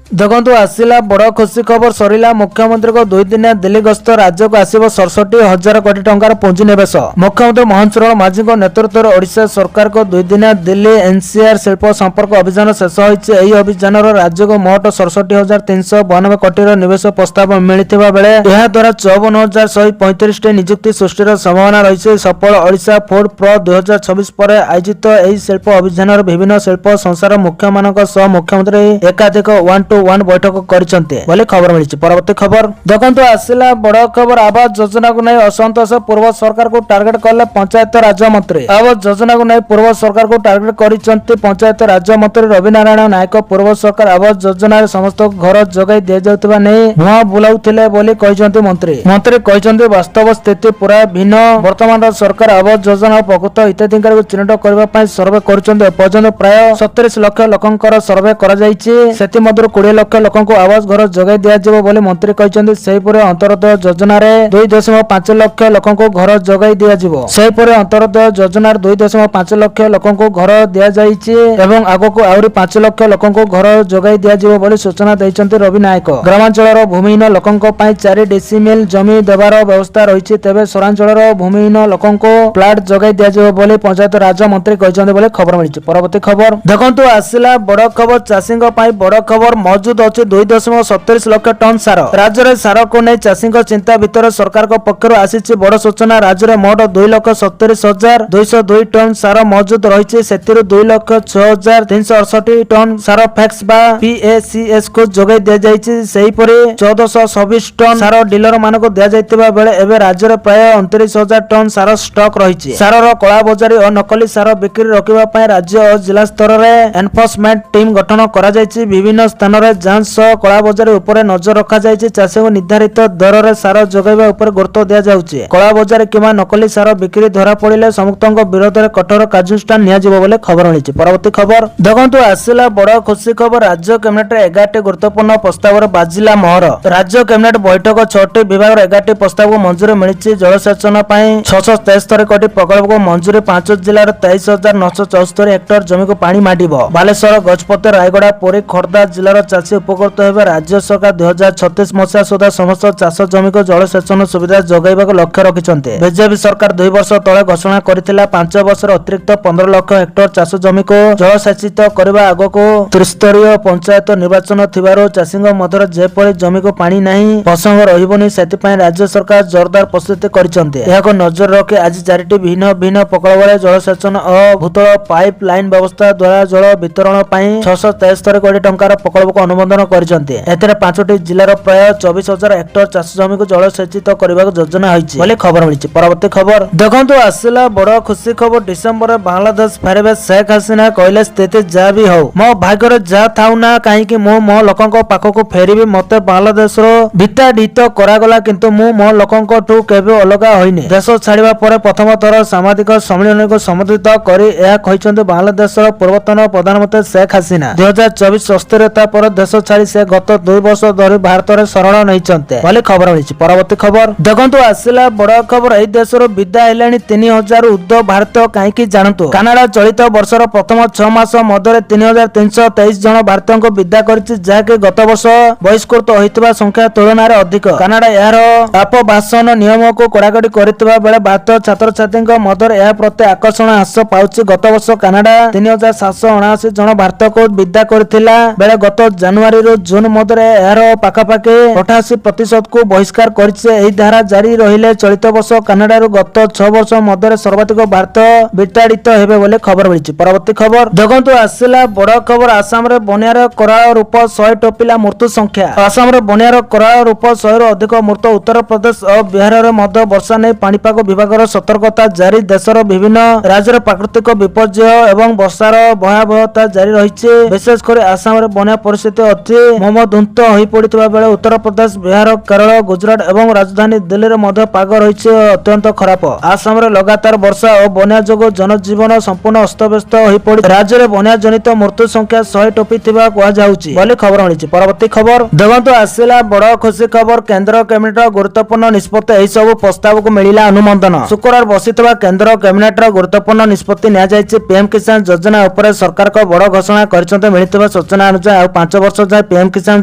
ଦେଖନ୍ତୁ ଆସିଲା ବଡ଼ ଖୁସି ଖବର। ସରିଲା ମୁଖ୍ୟମନ୍ତ୍ରୀଙ୍କ 2 ଦିନିଆ ଦିଲ୍ଲୀ ଗସ୍ତ। ରାଜ୍ୟକୁ ଆସିବ 67,000 କୋଟି ଟଙ୍କାର ପୁଞ୍ଜିନିବେଶ। ମୁଖ୍ୟମନ୍ତ୍ରୀ ମୋହନ ଚରଣ ମାଝୀଙ୍କ ନେତୃତ୍ୱରେ ଓଡ଼ିଶା ସରକାରଙ୍କ 2 ଦିନିଆ ଦିଲ୍ଲୀ ଏନ୍ସିଆର ଶିଳ୍ପ ସମ୍ପର୍କ ଅଭିଯାନ ଶେଷ ହୋଇଛି। ଏହି ଅଭିଯାନର ରାଜ୍ୟକୁ ମୋଟ 67,392 କୋଟିର ନିବେଶ ପ୍ରସ୍ତାବ ମିଳିଥିବା ବେଳେ ଏହାଦ୍ୱାରା 54,135ଟି ନିଯୁକ୍ତି ସୃଷ୍ଟିର ସମ୍ଭାବନା ରହିଛି। ସଫଳ ଓଡ଼ିଶା ଫୁଡ୍ ପ୍ରୋ 2026 ପରେ ଆୟୋଜିତ ଏହି ଶିଳ୍ପ ଅଭିଯାନରେ ବିଭିନ୍ନ ଶିଳ୍ପ ସଂସ୍ଥାର ମୁଖ୍ୟମାନଙ୍କ ସହ ମୁଖ୍ୟମନ୍ତ୍ରୀ ଏକାଧିକ 1-to-1 ବୈଠକ କରିଛନ୍ତି ବୋଲି ଖବର ମିଳିଛି। ପରବର୍ତ୍ତୀ ଖବର ଦେଖନ୍ତୁ ଆସିଲା ବଡ଼ ଖବର। ଆବାସ ଯୋଜନାକୁ ନେଇ ଅସନ୍ତୋଷ, ପୂର୍ବ ସରକାରକୁ ଟାର୍ଗେଟ କଲେ ପଞ୍ଚାୟତ ରାଜ୍ୟମନ୍ତ୍ରୀ। ଆବାସ ଯୋଜନାକୁ ନେଇ ପୂର୍ବ ସରକାରକୁ ଟାର୍ଗେଟ କରିଛନ୍ତି ପଞ୍ଚାୟତ ରାଜ୍ୟମନ୍ତ୍ରୀ ରବି ନାରାୟଣ ନାୟକ। ପୂର୍ବ ସରକାର ଆବାସ ଯୋଜନାରେ ସମସ୍ତ ଘର ଯୋଗାଇ ଦିଆଯାଉଥିବା ନେଇ ଭୁଆଁ ବୁଲାଉଥିଲେ ବୋଲି କହିଛନ୍ତି ମନ୍ତ୍ରୀ। ମନ୍ତ୍ରୀ କହିଛନ୍ତି ବାସ୍ତବ ସ୍ଥିତି ପୁରା ଭିନ୍ନ। ବର୍ତ୍ତମାନର ସରକାର ଆବାସ ଯୋଜନା ପ୍ରକୃତ ହିତାଧିକାରୀଙ୍କୁ ଚିହ୍ନଟ କରିବା ପାଇଁ ସର୍ଭେ କରୁଛନ୍ତି। ଏପର୍ଯ୍ୟନ୍ତ ପ୍ରାୟ 37 ଲକ୍ଷ ଲୋକଙ୍କର ସର୍ଭେ କରାଯାଇଛି। ସେଥିମଧ୍ୟରୁ 20 ଲକ୍ଷ ଲୋକଙ୍କୁ ଆବାସ ଘର ଯୋଗାଇ ଦିଆଯିବ ବୋଲି ମନ୍ତ୍ରୀ କହିଛନ୍ତି। ସେହିପରି ଅନ୍ତର୍ଦୟ ଯୋଜନାରେ 2.5 ଲକ୍ଷ ଲୋକଙ୍କୁ ଘର ଯୋଗାଇ ଦିଆଯିବ। ସେହିପରି ଅନ୍ତର୍ଦୟ ଯୋଜନାରେ 2.5 ଲକ୍ଷ ଲୋକଙ୍କୁ ଘର ଦିଆଯାଇଛି ଏବଂ ଆଗକୁ ଆହୁରି 5 ଲକ୍ଷ ଲୋକଙ୍କୁ ଘର ଯୋଗାଇ ଦିଆଯିବ ବୋଲି ସୂଚନା ଦେଇଛନ୍ତି ରବି ନାୟକ। ଗ୍ରାମାଞ୍ଚଳର ଭୂମିହୀନ ଲୋକଙ୍କ ପାଇଁ 4 ଡିସିମିଲ ଜମି ଦେବାର ବ୍ୟବସ୍ଥା ରହିଛି। ତେବେ ସହରାଞ୍ଚଳର ଭୂମିହୀନ ଲୋକଙ୍କୁ ପ୍ଲାଟ ଯୋଗାଇ ଦିଆଯିବ ବୋଲି ପଞ୍ଚାୟତ ରାଜ୍ୟମନ୍ତ୍ରୀ କହିଛନ୍ତି ବୋଲି ଖବର ମିଳିଛି। ପରବର୍ତ୍ତୀ ଖବର ଦେଖନ୍ତୁ ଆସିଲା ବଡ଼ ଖବର। ଚାଷୀଙ୍କ ପାଇଁ ବଡ଼ ଖବର। ମହଜୁଦ ଅଛି 2.37 ଲକ୍ଷ ଟନ୍ ସାର। ରାଜ୍ୟରେ ସାରକୁ ନେଇ ଚାଷୀଙ୍କ ଚିନ୍ତା ଭିତରେ ସରକାରଙ୍କ ପକ୍ଷରୁ ଆସିଛି ବଡ଼ ସୂଚନା। ରାଜ୍ୟରେ ମୋଟ 2,70,202 ଟନ୍ ସାର ମହଜୁଦ ରହିଛି। ସେଥିରୁ 2,06,368 ଟନ୍ ସାର ଫ୍ୟାକ୍ସ ବା PACS କୁ ଯୋଗାଇ ଦିଆଯାଇଛି। ସେହିପରି 1,426 ଟନ୍ ସାର ଡିଲର ମାନଙ୍କୁ ଦିଆଯାଇଥିବା ବେଳେ ଏବେ ରାଜ୍ୟରେ ପ୍ରାୟ 29,000 ଟନ୍ ସାର ଷ୍ଟକ୍ ରହିଛି। ସାରର କଳାବଜାରୀ ଓ ନକଲି ସାର ବିକ୍ରି ରୋକିବା ପାଇଁ ରାଜ୍ୟ ଓ ଜିଲ୍ଲା ସ୍ତରରେ ଏନଫୋର୍ସମେଣ୍ଟ ଟିମ୍ ଗଠନ କରାଯାଇଛି। ବିଭିନ୍ନ ସ୍ଥାନରେ ଯାଞ୍ଚ ସହ କଳାବଜାରୀ ଉପରେ ନଜର ରଖାଯାଇଛି। ଚାଷୀଙ୍କୁ ନିର୍ଦ୍ଧାରିତ ଦରରେ ସାର ଯୋଗାଇବା ଉପରେ ଗୁରୁତ୍ୱ ଦିଆଯାଉଛି। କଳାବଜାରୀ କିମ୍ବା ନକଲି ସାର ବିକ୍ରି ଧରାପଡ଼ିଲେ ସମସ୍ତଙ୍କ ବିରୋଧରେ କଠୋର କାର୍ଯ୍ୟାନୁଷ୍ଠାନ ନିଆଯିବ ବୋଲି ଖବର ମିଳିଛି। ପରବର୍ତ୍ତୀ ଖବର ଦେଖନ୍ତୁ ଆସିଲା ବଡ଼ ଖୁସି ଖବର। ରାଜ୍ୟ କ୍ୟାବିନେଟରେ 11ଟି ଗୁରୁତ୍ୱପୂର୍ଣ୍ଣ ପ୍ରସ୍ତାବରେ ବାଜିଲା ମୋହର। ରାଜ୍ୟ କ୍ୟାବିନେଟ ବୈଠକ 6ଟି ବିଭାଗର 11ଟି ପ୍ରସ୍ତାବକୁ ମଞ୍ଜୁରୀ ମିଳିଛି। ଜଳସେଚନ ପାଇଁ 673 କୋଟି ପ୍ରକଳ୍ପକୁ ମଞ୍ଜୁରୀ। 5 ଜିଲ୍ଲାର 23,974 ହେକ୍ଟର ଜମିକୁ ପାଣି ମାଡ଼ିବ। ବାଲେଶ୍ୱର, ଗଜପତି, ରାୟଗଡ଼ା, ପୁରୀ, ଖୋର୍ଦ୍ଧା ଜିଲ୍ଲାର ଚାଷୀ ଉପକୃତ ହେବେ। ରାଜ୍ୟ ସରକାର 2036 ମସିହା ସୁଦ୍ଧା ସମସ୍ତ ଚାଷ ଜମିକୁ ଜଳସେଚନ ସୁବିଧା ଯୋଗାଇବାକୁ ଲକ୍ଷ୍ୟ ରଖିଛନ୍ତି। ବିଜେପି ସରକାର 2 ବର୍ଷ ତଳେ ଘୋଷଣା କରିଥିଲା 5 ବର୍ଷରେ ଅତିରିକ୍ତ 15 ଲକ୍ଷ ହେକ୍ଟର ଚାଷ ଜମିକୁ ଜଳସେଚିତ କରିବା। ଆଗକୁ ତ୍ରିସ୍ତରୀୟ ପଞ୍ଚାୟତ ନିର୍ବାଚନ ଥିବାରୁ ଚାଷୀଙ୍କ ମଧ୍ୟରେ ଯେପରି ଜମିକୁ ପାଣି ନାହିଁ ପ୍ରସଙ୍ଗ ରହିବନି, ସେଥିପାଇଁ ରାଜ୍ୟ ସରକାର ଜୋରଦାର ପ୍ରସ୍ତୁତି କରିଛନ୍ତି। ଏହାକୁ ନଜର ରଖି ଆଜି 4ଟି ଭିନ୍ନ ଭିନ୍ନ ପ୍ରକଳ୍ପରେ ଜଳସେଚନ ଓ ଭୂତଳ ପାଇପ୍ ଲାଇନ ବ୍ୟବସ୍ଥା ଦ୍ୱାରା ଜଳ ବିତରଣ ପାଇଁ 673 କୋଟି ଟଙ୍କାର ପ୍ରକଳ୍ପକୁ ଅନୁମୋଦନ କରିଛନ୍ତି। ଏଥିରେ 5ଟି ଜିଲ୍ଲାର ପ୍ରାୟ 24,000 ହେକ୍ଟର ଚାଷ ଜମିକୁ ଜଳସେଚିତ କରିବାକୁ ଯୋଜନା ହୋଇଛି ବୋଲି ଖବର ମିଳିଛି। ପରବର୍ତ୍ତୀ ଖବର ଦେଖନ୍ତୁ ଆସିଲା ବଡ଼ ଖୁସି ଖବର। ଡିସେମ୍ବରରେ ବାଂଲାଦେଶ ଫେରିବେ ଶେଖ୍ ହାସିନା। କହିଲେ ସ୍ଥିତି ଯାହା ବି ହଉ ମୋ ଭାଗ୍ୟରେ ଯାହା ଥାଉ ନା କାହିଁକି ମୁଁ ମୋ ଲୋକଙ୍କ ପାଖକୁ ଫେରିବି। ମତେ ବାଂଲାଦେଶର ବିତାଡ଼ିତ କରାଗଲା କିନ୍ତୁ ମୁଁ ମୋ ଲୋକଙ୍କଠୁ କେବେ ଅଲଗା ହୋଇନି। ଦେଶ ଛାଡ଼ିବା ପରେ ପ୍ରଥମ ଥର ସାମ୍ବାଦିକ ସମ୍ମିଳନୀକୁ ସମ୍ବୋଧିତ କରି ଏହା କହିଛନ୍ତି ବାଂଲାଦେଶର ପୂର୍ବତନ ପ୍ରଧାନମନ୍ତ୍ରୀ ଶେଖ୍ ହାସିନା। 2024 ଅସ୍ଥିରତା ପରେ ଦେଶ ଛାଡ଼ି ସେ ଗତ 2 ବର୍ଷ ଧରି ଭାରତରେ ଶରଣ ନେଇଛନ୍ତି ବୋଲି ଖବର ମିଳିଛି। ପରବର୍ତ୍ତୀ ଖବର ଦେଖନ୍ତୁ ଆସିଲା ବଡ଼ ଖବର। ଏହି ଦେଶରୁ ବିଦାୟ ହେଲେଣି 3,000 ଉର୍ଦ୍ଧ୍ୱ ଭାରତୀୟ। କାହିଁକି ଜାଣନ୍ତୁ। କାନାଡା ଚଳିତ ବର୍ଷର ପ୍ରଥମ 6 ମାସ ମଧ୍ୟରେ 3,323 ଜଣ ଭାରତୀୟଙ୍କୁ ବିଦା କରିଛି, ଯାହାକି ଗତ ବର୍ଷ ବହିଷ୍କୃତ ହୋଇଥିବା ସଂଖ୍ୟା ତୁଳନାରେ ଅଧିକ। କାନାଡା ଏହାର ଆବାସନ ନିୟମକୁ କଡ଼ାକଡ଼ି କରିଥିବା ବେଳେ ଭାରତୀୟ ଛାତ୍ରଛାତ୍ରୀଙ୍କ ମଧ୍ୟରେ ଏହା ପ୍ରତି ଆକର୍ଷଣ ହ୍ରାସ ପାଉଛି। ଗତ ବର୍ଷ କାନାଡା 3,779 ଜଣ ଭାରତୀୟଙ୍କୁ ବିଦା କରିଥିଲା ବେଳେ ଗତ ଜାନୁଆରୀରୁ ଜୁନ ମଧ୍ୟରେ ଏହାର ପାଖାପାଖି 88% କୁ ବହିଷ୍କାର କରିଛି। ଏହି ଧାରା ଜାରି ରହିଲେ ଚଳିତ ବର୍ଷ କାନାଡାରୁ ଗତ 6 ବର୍ଷ ମଧ୍ୟରେ ସର୍ବାଧିକ ଭାରତ ବିତାଡ଼ିତ ହେବେ ବୋଲି ଖବର ମିଳିଛି। ପରବର୍ତ୍ତୀ ଖବର ଦେଖନ୍ତୁ ଆସିଲା ବଡ ଖବର। ଆସାମରେ ବନ୍ୟାର କରାଳ ରୂପ 100 ଟପିଲା ମୃତ୍ୟୁ ସଂଖ୍ୟା। ଆସାମରେ ବନ୍ୟାର କରାଳ ରୂପ 100ରୁ ଅଧିକ ମୃତ। ଉତ୍ତରପ୍ରଦେଶ ଓ ବିହାରରେ ମଧ୍ୟ ବର୍ଷା ନେଇ ପାଣିପାଗ ବିଭାଗର ସତର୍କତା ଜାରି। ଦେଶର ବିଭିନ୍ନ ରାଜ୍ୟରେ ପ୍ରାକୃତିକ ବିପର୍ଯ୍ୟୟ ଏବଂ ବର୍ଷାର ଭୟାବହତା ଜାରି ରହିଛି। ବିଶେଷ କରି ଆସାମରେ ବନ୍ୟା ପରିସ୍ଥିତି ଅତି ମର୍ମନ୍ତୁଦ ହୋଇପଡିଥିବା ବେଳେ ଉତ୍ତରପ୍ରଦେଶ, ବିହାର, କେରଳ, ଗୁଜରାଟ ଏବଂ ରାଜଧାନୀ ଦିଲ୍ଲୀରେ ମଧ୍ୟ ପାଗ ରହିଛି ଅତ୍ୟନ୍ତ ଖରାପ। ଆସାମରେ ଲଗାତାର ବର୍ଷା ଓ ବନ୍ୟା ଯୋଗୁଁ ଜନଜୀବନ ସମ୍ପୂର୍ଣ୍ଣ ଅସ୍ତବ୍ୟସ୍ତ ହୋଇପଡିଛି। ରାଜ୍ୟରେ ବନ୍ୟା ଜନିତ ମୃତ୍ୟୁ ସଂଖ୍ୟା 100 ଟପିଥିବା କୁହାଯାଉଛି ବୋଲି ଖବର ମିଳିଛି। ପରବର୍ତ୍ତୀ ଖବର ଦେଖନ୍ତୁ ଆସିଲା ବଡ ଖୁସି ଖବର। କେନ୍ଦ୍ର କ୍ୟାବିନେଟର ଗୁରୁତ୍ୱପୂର୍ଣ୍ଣ ନିଷ୍ପତ୍ତି। ଏହି ସବୁ ପ୍ରସ୍ତାବକୁ ମିଳିଲା ଅନୁମୋଦନ। ଶୁକ୍ରବାର ବସିଥିବା କେନ୍ଦ୍ର କ୍ୟାବିନେଟର ଗୁରୁତ୍ୱପୂର୍ଣ୍ଣ ନିଷ୍ପତ୍ତି ନିଆଯାଇଛି। ପିଏମ କିଷାନ ଯୋଜନା ଉପରେ ସରକାରଙ୍କ ବଡ ଘୋଷଣା କରିଛନ୍ତି। ମିଳିଥିବା ସୂଚନା ଅନୁଯାୟୀ ଆଉ 5 ବର୍ଷ ଯାଏଁ ପିଏମ କିଷାନ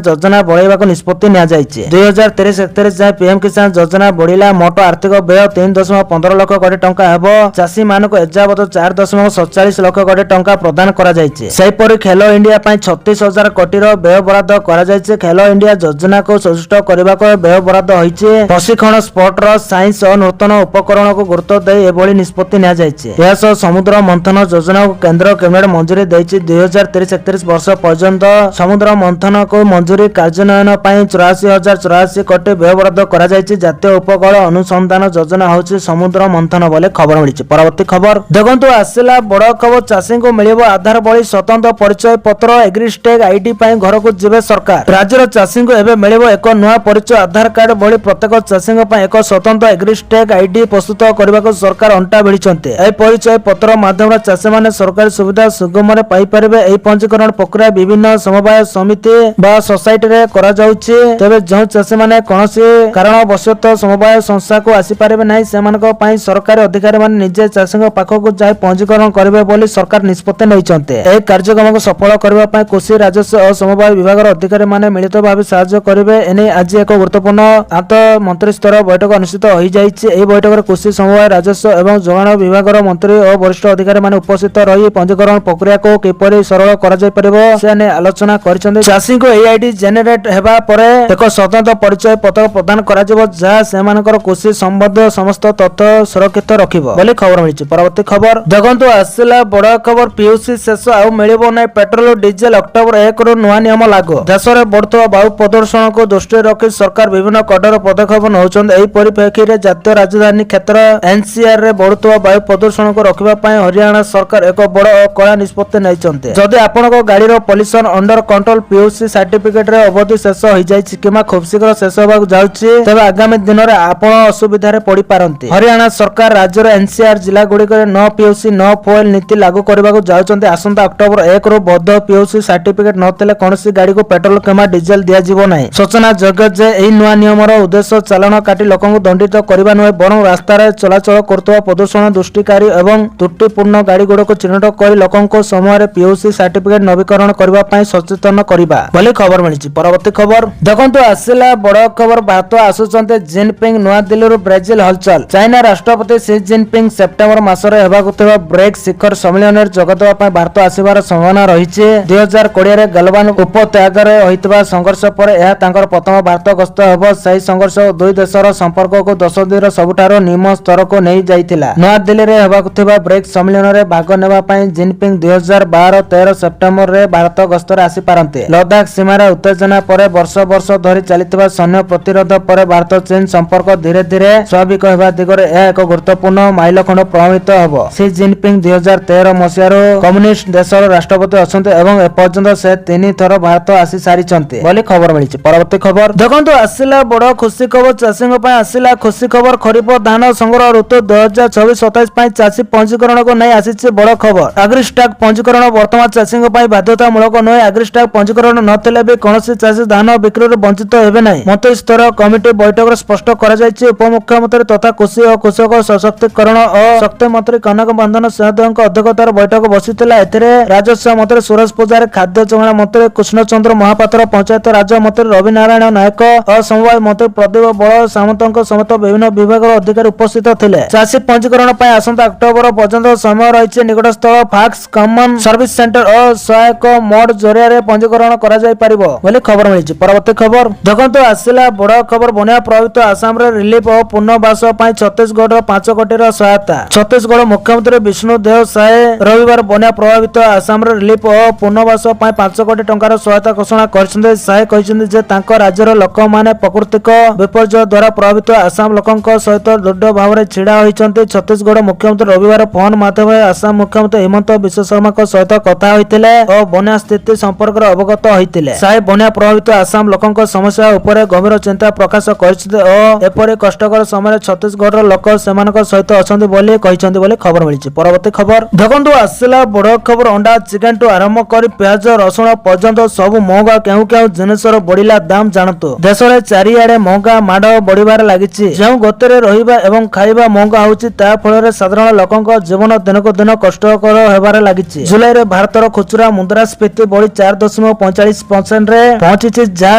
ଯୋଜନା ବଢାଇବାକୁ ନିଷ୍ପତ୍ତି ନିଆଯାଇଛି। 2030-31 ଯାଏଁ ପିଏମ କିଷାନ ଯୋଜନା ବଢିଲା। ମୋଟ ଆର୍ଥିକ ବ୍ୟୟ 3.15 ଲକ୍ଷ କୋଟି ଟଙ୍କା ହେବ। ଚାଷୀ ମାନଙ୍କୁ ଏଯାବତ 4.47 ଲକ୍ଷ କୋଟି ଟଙ୍କା ପ୍ରଦାନ କରାଯାଇଛି। ସେହିପରି ଖେଲୋ ଇଣ୍ଡିଆ ପାଇଁ 36,000 କୋଟିର ବ୍ୟୟ ବରାଦ କରାଯାଇଛି। ଖେଲୋ ଇଣ୍ଡିଆ ଯୋଜନାକୁ ସୁଦୃଢ କରିବାକୁ ବ୍ୟୟ ବରାଦ ହୋଇଛି। ପ୍ରଶିକ୍ଷଣ, ସ୍ପୋର୍ଟର ସାଇନ୍ସ ଓ ନୂତନ ଉପକରଣକୁ ଗୁରୁତ୍ୱ ଦେଇ ଏଭଳି ନିଷ୍ପତ୍ତି ନିଆଯାଇଛି। ଏହାସହ ସମୁଦ୍ର ମନ୍ଥନ ଯୋଜନାକୁ କେନ୍ଦ୍ର କ୍ୟାବିନେଟ ମଞ୍ଜୁରୀ ଦେଇଛି। 2030-31 ବର୍ଷ ପର୍ଯ୍ୟନ୍ତ ସମୁଦ୍ର ମନ୍ଥନକୁ ମଞ୍ଜୁରୀ କାର୍ଯ୍ୟାନ୍ୱୟନ ପାଇଁ 84,084 କୋଟି ବ୍ୟୟ ବରାଦ କରାଯାଇଛି। ଜାତୀୟ ଉପକୂଳ ଅନୁସନ୍ଧାନ ଯୋଜନା ହେଉଛି ସମୁଦ୍ର ମନ୍ଥନ ବୋଲି ଖବର ମିଳିଛି। ପରବର୍ତ୍ତୀ ଖବର ଦେଖନ୍ତୁ ଆସିଲା ବଡ ଖବର। ଚାଷୀଙ୍କୁ ମିଳିବ ଆଧାର ଭଳି ସ୍ୱତନ୍ତ୍ର ପରିଚୟ ପତ୍ର। ଏଗ୍ରିଷ୍ଟେକ୍ ଆଇଡି ପାଇଁ ଘରକୁ ଯିବେ ସରକାର। ରାଜ୍ୟର ଚାଷୀଙ୍କୁ ଏବେ ମିଳିବ ଏକ ନୂଆ ପରିଚୟ ଆଧାର କାର୍ଡ ଭଳି। ପ୍ରତ୍ୟେକ ଚାଷୀଙ୍କ ପାଇଁ ଏକ ସ୍ୱତନ୍ତ୍ର ଏଗ୍ରିଷ୍ଟେକ୍ ଆଇଡି ପ୍ରସ୍ତୁତ କରିବାକୁ ସରକାର ଅଣ୍ଟା ଭିଡ଼ିଛନ୍ତି। ଏହି ପରିଚୟ ପତ୍ର ମାଧ୍ୟମରେ ଚାଷୀମାନେ ସରକାରୀ ସୁବିଧା ସୁଗମରେ ପାଇପାରିବେ। ଏହି ପଞ୍ଜୀକରଣ ପ୍ରକ୍ରିୟା ବିଭିନ୍ନ ସମବାୟ ସମିତି ବା ସୋସାଇଟିରେ କରାଯାଉଛି। ତେବେ ଯେଉଁ ଚାଷୀମାନେ କୌଣସି କାରଣବଶତଃ ସମବାୟ ସଂସ୍ଥାକୁ ଆସିପାରିବେ ନାହିଁ, ସେମାନଙ୍କ ପାଇଁ ସରକାରୀ ଅଧିକାରୀମାନେ ନିଜେ ଚାଷୀଙ୍କ ପାଖକୁ ଯାଇ ପଞ୍ଜୀକରଣ କରିବେ ବୋଲି ସରକାର ନିଷ୍ପତ୍ତି ନେଇଛନ୍ତି। ଏହି କାର୍ଯ୍ୟକ୍ରମକୁ ସଫଳ କରିବା ପାଇଁ କୃଷି, ରାଜସ୍ୱ ଓ ସମବାୟ ବିଭାଗର ଅଧିକାରୀମାନେ ମିଳିତ ଭାବେ ସାହାଯ୍ୟ କରିବେ। ଏନେଇ ଆଜି ଏକ ଗୁରୁତ୍ୱପୂର୍ଣ୍ଣ ଆନ୍ତଃ ମନ୍ତ୍ରୀସ୍ତରୀୟ ବୈଠକ ଅନୁଷ୍ଠିତ ହୋଇଯାଇଛି। ଏହି ବୈଠକରେ କୃଷି, ସମବାୟ, ରାଜସ୍ୱ ଏବଂ ଯୋଗାଣ ବିଭାଗର ମନ୍ତ୍ରୀ ଓ ବରିଷ୍ଠ ଅଧିକାରୀମାନେ ଉପସ୍ଥିତ ରହି ପଞ୍ଜୀକରଣ ପ୍ରକ୍ରିୟାକୁ କିପରି ସରଳ କରାଯାଇପାରିବ ସେ ନେଇ ଆଲୋଚନା କରିଛନ୍ତି। ଚାଷୀଙ୍କୁ ଏହି ଆଇଡି ଜେନେରେଟ୍ ହେବା ପରେ ଏକ ସ୍ୱତନ୍ତ୍ର ପରିଚୟ ପତ୍ର ପ୍ରଦାନ କରାଯିବ, ଯାହା ସେମାନଙ୍କର କୃଷି ସମ୍ବନ୍ଧୀୟ ସମସ୍ତ ତଥ୍ୟ ସୁରକ୍ଷିତ ରଖିବ ବୋଲି ଖବର ମିଳିଛି। ପରବର୍ତ୍ତୀ ଖବର ଦେଖନ୍ତୁ ଆସିଲା ବଡ ଖବର। ପିୟୁସି ଶେଷ ଆଉ ମିଳିବ ନାହିଁ ପେଟ୍ରୋଲ ଡିଜେଲ। ଅକ୍ଟୋବର 1ରୁ ନୂଆ ନିୟମ ଲାଗୁ। ଦେଶରେ ବଢୁଥିବା ବାୟୁ ପ୍ରଦୂଷଣକୁ ଦୃଷ୍ଟିରେ ରଖି ସରକାର ବିଭିନ୍ନ କଠୋର ପଦକ୍ଷେପ ନେଉଛନ୍ତି। ଏହି ପରିପ୍ରେକ୍ଷୀରେ ଜାତୀୟ ରାଜଧାନୀ କ୍ଷେତ୍ର ଏନସିଆରରେ ବଢୁଥିବା ବାୟୁ ପ୍ରଦୂଷଣକୁ ରୋକିବା ପାଇଁ ହରିୟାଣା ସରକାର ଏକ ବଡ ଓ କଡ଼ା ନିଷ୍ପତ୍ତି ନେଇଛନ୍ତି। ଯଦି ଆପଣଙ୍କ ଗାଡିର ପଲ୍ୟୁସନ ଅଣ୍ଡର କଣ୍ଟ୍ରୋଲ ପିୟୁସି ସାର୍ଟିଫିକେଟରେ ଅବଧି ଶେଷ ହୋଇଯାଇଛି କିମ୍ବା ଖୁବ୍ ଶୀଘ୍ର ଶେଷ ହେବାକୁ ଯାଉଛି, ତେବେ ଆଗାମୀ ଦିନରେ ଆପଣ ଅସୁବିଧାରେ ପଡିପାରନ୍ତି। ହରିୟାଣା ସରକାର ରାଜ୍ୟର ଏନସିଆର ଜିଲ୍ଲାଗୁଡ଼ିକରେ ନ ପିୟୁସି ନ ଫୁଏଲ ନୀତି ଲାଗୁ କରିବାକୁ ଯାଉଛନ୍ତି। ଆସନ୍ତା ଅକ୍ଟୋବର 1ରୁ ବୈଧ ପିୟୁସି ସାର୍ଟିଫିକେଟ ନଥିଲେ କୌଣସି ଗାଡିକୁ ପେଟ୍ରୋଲ କିମ୍ବା ଡିଜେଲ ଦିଆଯିବ ନାହିଁ। ସୂଚନାଯୋଗ୍ୟ ଯେ ଏହି ନୂଆ ନିୟମର ଉଦ୍ଦେଶ୍ୟ ଚାଲାଣ କାଟି ଲୋକଙ୍କୁ ଦଣ୍ଡିତ କରିବା ନୁହେଁ, ବରଂ ରାସ୍ତାରେ ଚଳାଚଳ କରୁଥିବା ପ୍ରଦୂଷଣ ସୃଷ୍ଟିକାରୀ ଏବଂ ତ୍ରୁଟିପୂର୍ଣ୍ଣ ଗାଡିଗୁଡ଼ିକୁ ଚିହ୍ନଟ କରି ଲୋକଙ୍କୁ ସମୟରେ ପିୟୁସି ସାର୍ଟିଫିକେଟ ନବୀକରଣ କରିବା ପାଇଁ ସଚେତନ କରିବା ବୋଲି ଖବର ମିଳିଛି। ପରବର୍ତ୍ତୀ ଖବର ଦେଖନ୍ତୁ ଆସିଲା ବଡ ଖବର। ଭାରତ ଆସୁଛନ୍ତି ଜିନପିଙ୍ଗ। ନୂଆଦିଲ୍ଲୀରୁ ବ୍ରାଜିଲ ହଲଚଲ। ଚାଇନା ରାଷ୍ଟ୍ରପତି ସି ଜିନପିଙ୍ଗ ସେପ୍ଟେମ୍ବର ମାସରେ ହେବାକୁ ଥିବା ବ୍ରେକ୍ ଶିଖର ସମ୍ମିଳନୀରେ ଯୋଗଦେବା ପାଇଁ ଭାରତ ଆସିବାର ସମ୍ଭାବନା ରହିଛି। 2020ରେ ଗାଲୱାନ ଉପତ୍ୟକାରେ ହୋଇଥିବା ସଂଘର୍ଷ ପରେ ଏହା ତାଙ୍କର ପ୍ରଥମ ଭାରତ ଗସ୍ତ ହେବ। ସେହି ସଂଘର୍ଷ ଦୁଇ ଦେଶର ସମ୍ପର୍କକୁ ଦଶନ୍ଧିର ସବୁଠାରୁ ନିମ୍ନ ସ୍ତରକୁ ନେଇ ଯାଇଥିଲା। ନୂଆଦିଲ୍ଲୀରେ ହେବାକୁ ଥିବା ବ୍ରେକ୍ ସମ୍ମିଳନୀରେ ଭାଗ ନେବା ପାଇଁ ଜିନପିଙ୍ଗ 2012-13 ସେପ୍ଟେମ୍ବରରେ ଭାରତ ଗସ୍ତରେ ଆସିପାରନ୍ତି। ଲଦାଖ ସୀମାରେ ଉତ୍ତେଜନା ପରେ ବର୍ଷ ବର୍ଷ ଧରି ଚାଲିଥିବା ସୈନ୍ୟ ପ୍ରତିରୋଧ ପରେ ଭାରତ ଚୀନ ସମ୍ପର୍କ ଧୀରେ ଧୀରେ ସ୍ୱାଭାବିକ ହେବା ଦିଗରେ ଏହା ଏକ ଗୁରୁତ୍ୱପୂର୍ଣ୍ଣ ମାଇଲଖଣ୍ଡ ପ୍ରମାଣିତ ହେବ। ସି ଜିନପିଙ୍ଗ 2013 ମସିହାରୁ କମ୍ୟୁନିଷ୍ଟ ଦେଶର ରାଷ୍ଟ୍ରପତି ଅଛନ୍ତି ଏବଂ ଏପର୍ଯ୍ୟନ୍ତ ସେ 3 ଥର ଭାରତ ଆସି ସାରିଛନ୍ତି ବୋଲି ଖବର ମିଳିଛି। ପରବର୍ତ୍ତୀ ଖବର ଦେଖନ୍ତୁ ଆସିଲା ବଡ ଖୁସି ଖବର। ଚାଷୀଙ୍କ ପାଇଁ ଆସିଲା ଖୁସି ଖବର। ଖରିଫ ଧାନ ସଂଗ୍ରହ ଋତୁ 2026-27 ପାଇଁ ଚାଷୀ ପଞ୍ଜୀକରଣକୁ ନେଇ ଆସିଛି ବଡ ଖବର। ଆଗ୍ରିଷ୍ଟାକ୍ ପଞ୍ଜୀକରଣ ବର୍ତ୍ତମାନ ଚାଷୀଙ୍କ ପାଇଁ ବାଧ୍ୟତାମୂଳକ ନୁହେଁ। ଆଗ୍ରିଷ୍ଟାକ୍ ପଞ୍ଜୀକରଣ ନଥିଲେ ବି କୌଣସି ଚାଷୀ ଧାନ ବିକ୍ରିରୁ ବଞ୍ଚିତ ହେବେ ନାହିଁ। ମନ୍ତ୍ରୀସ୍ତରୀୟ କମିଟି ବୈଠକରେ ସ୍ପଷ୍ଟ କରାଯାଇଛି। ଉପମୁଖ୍ୟମନ୍ତ୍ରୀ ତଥା କୃଷି ଓ କୃଷକ ସଶକ୍ତିକରଣ ଓ ଶକ୍ତି ମନ୍ତ୍ରୀ କନକ ବର୍ଦ୍ଧନ ସିଂହଦେଓଙ୍କ ଅଧ୍ୟକ୍ଷତାରେ ବୈଠକ ବସିଥିଲା। ଏଥିରେ ରାଜସ୍ୱ ମନ୍ତ୍ରୀ ସୁରେଶ ପୂଜାରୀ, ଖାଦ୍ୟ ଯୋଗାଣ ମନ୍ତ୍ରୀ କୃଷ୍ଣଚନ୍ଦ୍ର ମହାପାତ୍ର, ପଞ୍ଚାୟତ ରାଜ ମନ୍ତ୍ରୀ ରବି ନାରାୟଣ ନାୟକ ଓ ସମବାୟ ମନ୍ତ୍ରୀ ପ୍ରଦୀପ ବଳ ସାମନ୍ତଙ୍କ ସମେତ ବିଭିନ୍ନ ବିଭାଗର ଅଧିକାରୀ ଉପସ୍ଥିତ ଥିଲେ। ଚାଷୀ ପଞ୍ଜୀକରଣ ପାଇଁ ଆସନ୍ତା ଅକ୍ଟୋବର ପର୍ଯ୍ୟନ୍ତ ସମୟ ରହିଛି। ନିକଟସ୍ଥ ଫାକ୍ସ, କମନ ସର୍ଭିସ ସେଣ୍ଟର ଓ ସହାୟକ ମୋଡ ଜରିଆରେ ପଞ୍ଜୀକରଣ କ୍ଷତିକରଣ କରାଯାଇ ପାରିବ ବୋଲି ଖବର ମିଳିଛି। ପରବର୍ତ୍ତୀ ଖବର ଦେଖନ୍ତୁ ଆସିଲା ବଡ଼ ଖବର। ବନ୍ୟା ପ୍ରଭାବିତ ଆସାମରେ ରିଲିଫ ଓ ପୁନର୍ବାସ ପାଇଁ ଛତିଶଗଡ଼ର 5 କୋଟିର ସହାୟତା। ଛତିଶଗଡ଼ ମୁଖ୍ୟମନ୍ତ୍ରୀ ବିଷ୍ଣୁ ଦେଓ ସାଏ ରବିବାର ବନ୍ୟା ପ୍ରଭାବିତ ଆସାମରେ ରିଲିଫ ଓ ପୁନର୍ବାସ ପାଇଁ 5 କୋଟି ଟଙ୍କାର ସହାୟତା ଘୋଷଣା କରିଛନ୍ତି। ସାଏ କହିଛନ୍ତି ଯେ ତାଙ୍କ ରାଜ୍ୟର ଲୋକମାନେ ପ୍ରାକୃତିକ ବିପର୍ଯ୍ୟୟ ଦ୍ୱାରା ପ୍ରଭାବିତ ଆସାମ ଲୋକଙ୍କ ସହିତ ଦୃଢ଼ ଭାବରେ ଛିଡ଼ା ହୋଇଛନ୍ତି। ଛତିଶଗଡ଼ ମୁଖ୍ୟମନ୍ତ୍ରୀ ରବିବାର ଫୋନ ମାଧ୍ୟମରେ ଆସାମ ମୁଖ୍ୟମନ୍ତ୍ରୀ ହିମନ୍ତ ବିଶ୍ବ ଶର୍ମାଙ୍କ ସହିତ କଥା ହୋଇଥିଲେ ଓ ବନ୍ୟା ସ୍ଥିତି ସମ୍ପର୍କରେ ଅବଗତ ହୋଇଥିଲେ। ସାଏ ବନ୍ୟା ପ୍ରଭାବିତ ଆସାମ ଲୋକଙ୍କ ସମସ୍ୟା ଉପରେ ଗଭୀର ଚିନ୍ତା ପ୍ରକାଶ କରିଛନ୍ତି ଓ ଏପରି କଷ୍ଟକର ସମୟରେ ଛତିଶଗଡ଼ର ଲୋକ ସେମାନଙ୍କ ସହିତ ଅଛନ୍ତି ବୋଲି କହିଛନ୍ତି ବୋଲି ଖବର ମିଳିଛି। ପରବର୍ତ୍ତୀ ଖବର ଦେଖନ୍ତୁ ଆସିଲା ବଡ଼ ଖବର। ଅଣ୍ଡା ଚିକେନ ଠୁ ଆରମ୍ଭ କରି ପିଆଜ ରସୁଣ ପର୍ଯ୍ୟନ୍ତ ସବୁ ମହଙ୍ଗା। କେଉଁ କେଉଁ ଜିନିଷର ବଢିଲା ଦାମ ଜାଣନ୍ତୁ। ଦେଶରେ ଚାରିଆଡେ ମହଙ୍ଗା ମାଡ଼ ବଢିବାରେ ଲାଗିଛି। ଯେଉଁ ଗତିରେ ରହିବା ଏବଂ ଖାଇବା ମହଙ୍ଗା ହେଉଛି ତା ଫଳରେ ସାଧାରଣ ଲୋକଙ୍କ ଜୀବନ ଦିନକୁ ଦିନ କଷ୍ଟକର ହେବାରେ ଲାଗିଛି। ଜୁଲାଇରେ ଭାରତର ଖୁଚୁରା ମୁଦ୍ରାସ୍ଫୀତି ବଢି 4.45% ରେ ପହଞ୍ଚିଛି, ଯାହା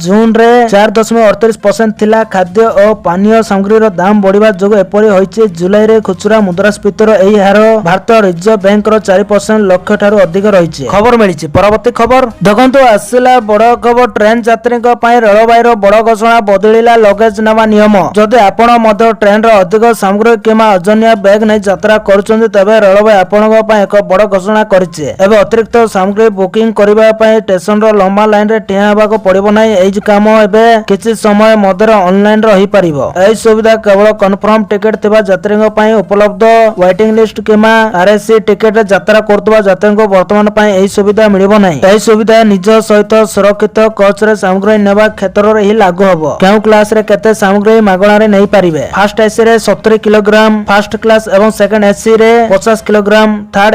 ଜୁନରେ 4.38% ଥିଲା। ଖାଦ୍ୟ ଓ ପାନୀୟ ସାମଗ୍ରୀର ଦାମ ବଢିବା ଯୋଗୁଁ ଏପରି ହୋଇଛି। ଜୁଲାଇରେ ଖୁଚୁରା ମୁଦ୍ରାସ୍ଫୀତିର ଏହି ହାର ଭାରତ ରିଜର୍ଭ ବ୍ୟାଙ୍କର 4% ଲକ୍ଷ୍ୟ ଠାରୁ ଅଧିକ ରହିଛି ଖବର ମିଳିଛି। ପରବର୍ତ୍ତୀ ଖବର ଦେଖନ୍ତୁ ଆସିଲା ବଡ଼ ଖବର। ଟ୍ରେନ ଯାତ୍ରୀଙ୍କ ପାଇଁ ରେଳବାଇର ବଡ଼ ଘୋଷଣା, ବଦଳିଲା ଲଗେଜ ନେବା ନିୟମ। ଯଦି ଆପଣ ମଧ୍ୟ ଟ୍ରେନରେ ଅଧିକ ସାମଗ୍ରୀ କିମ୍ବା ଓଜନିଆ ବ୍ୟାଗ ନେଇ ଯାତ୍ରା କରୁଛନ୍ତି ତେବେ ରେଳବାଇ ଆପଣଙ୍କ ପାଇଁ ଏକ ବଡ଼ ଘୋଷଣା କରିଛି। ଏବେ ଅତିରିକ୍ତ ସାମଗ୍ରୀ ବୁକିଂ କରିବା ପାଇଁ ଷ୍ଟେସନର ଲମ୍ବା ଲାଇନରେ ଠିଆ ହେବାକୁ ପଡ଼ିବ ନାହିଁ। ଏହି କାମ ଏବେ କିଛି ସମୟ ମଧ୍ୟରେ ଅନଲାଇନରେ ହୋଇପାରିବ। ଏହି ସୁବିଧା କେବଳ କନଫର୍ମ ଟିକେଟ ଥିବା ଯାତ୍ରୀଙ୍କ ପାଇଁ ଉପଲବ୍ଧ। ୱେଟିଂ ଲିଷ୍ଟ କିମ୍ବା ଆରଏସି ଟିକେଟରେ ଯାତ୍ରା କରୁଥିବା ଯାତ୍ରୀଙ୍କୁ ବର୍ତ୍ତମାନ ପାଇଁ ଏହି ସୁବିଧା ମିଳିବ ନାହିଁ। ଏହି ସୁବିଧା ନିଜ ସହିତ ସୁରକ୍ଷିତ କୋଚରେ ସାମଗ୍ରୀ ନେବା କ୍ଷେତ୍ରରେ ହିଁ ଲାଗୁ ହେବ। କେଉଁ କ୍ଲାସରେ କେତେ ସାମଗ୍ରୀ ମାଗଣାରେ ନେଇପାରିବେ। ଫାର୍ଷ୍ଟ ଏସିରେ 70 କିଲୋଗ୍ରାମ, ଫାର୍ଷ୍ଟ କ୍ଲାସ ଏବଂ ସେକେଣ୍ଡ ଏସିରେ 50 kilogram, third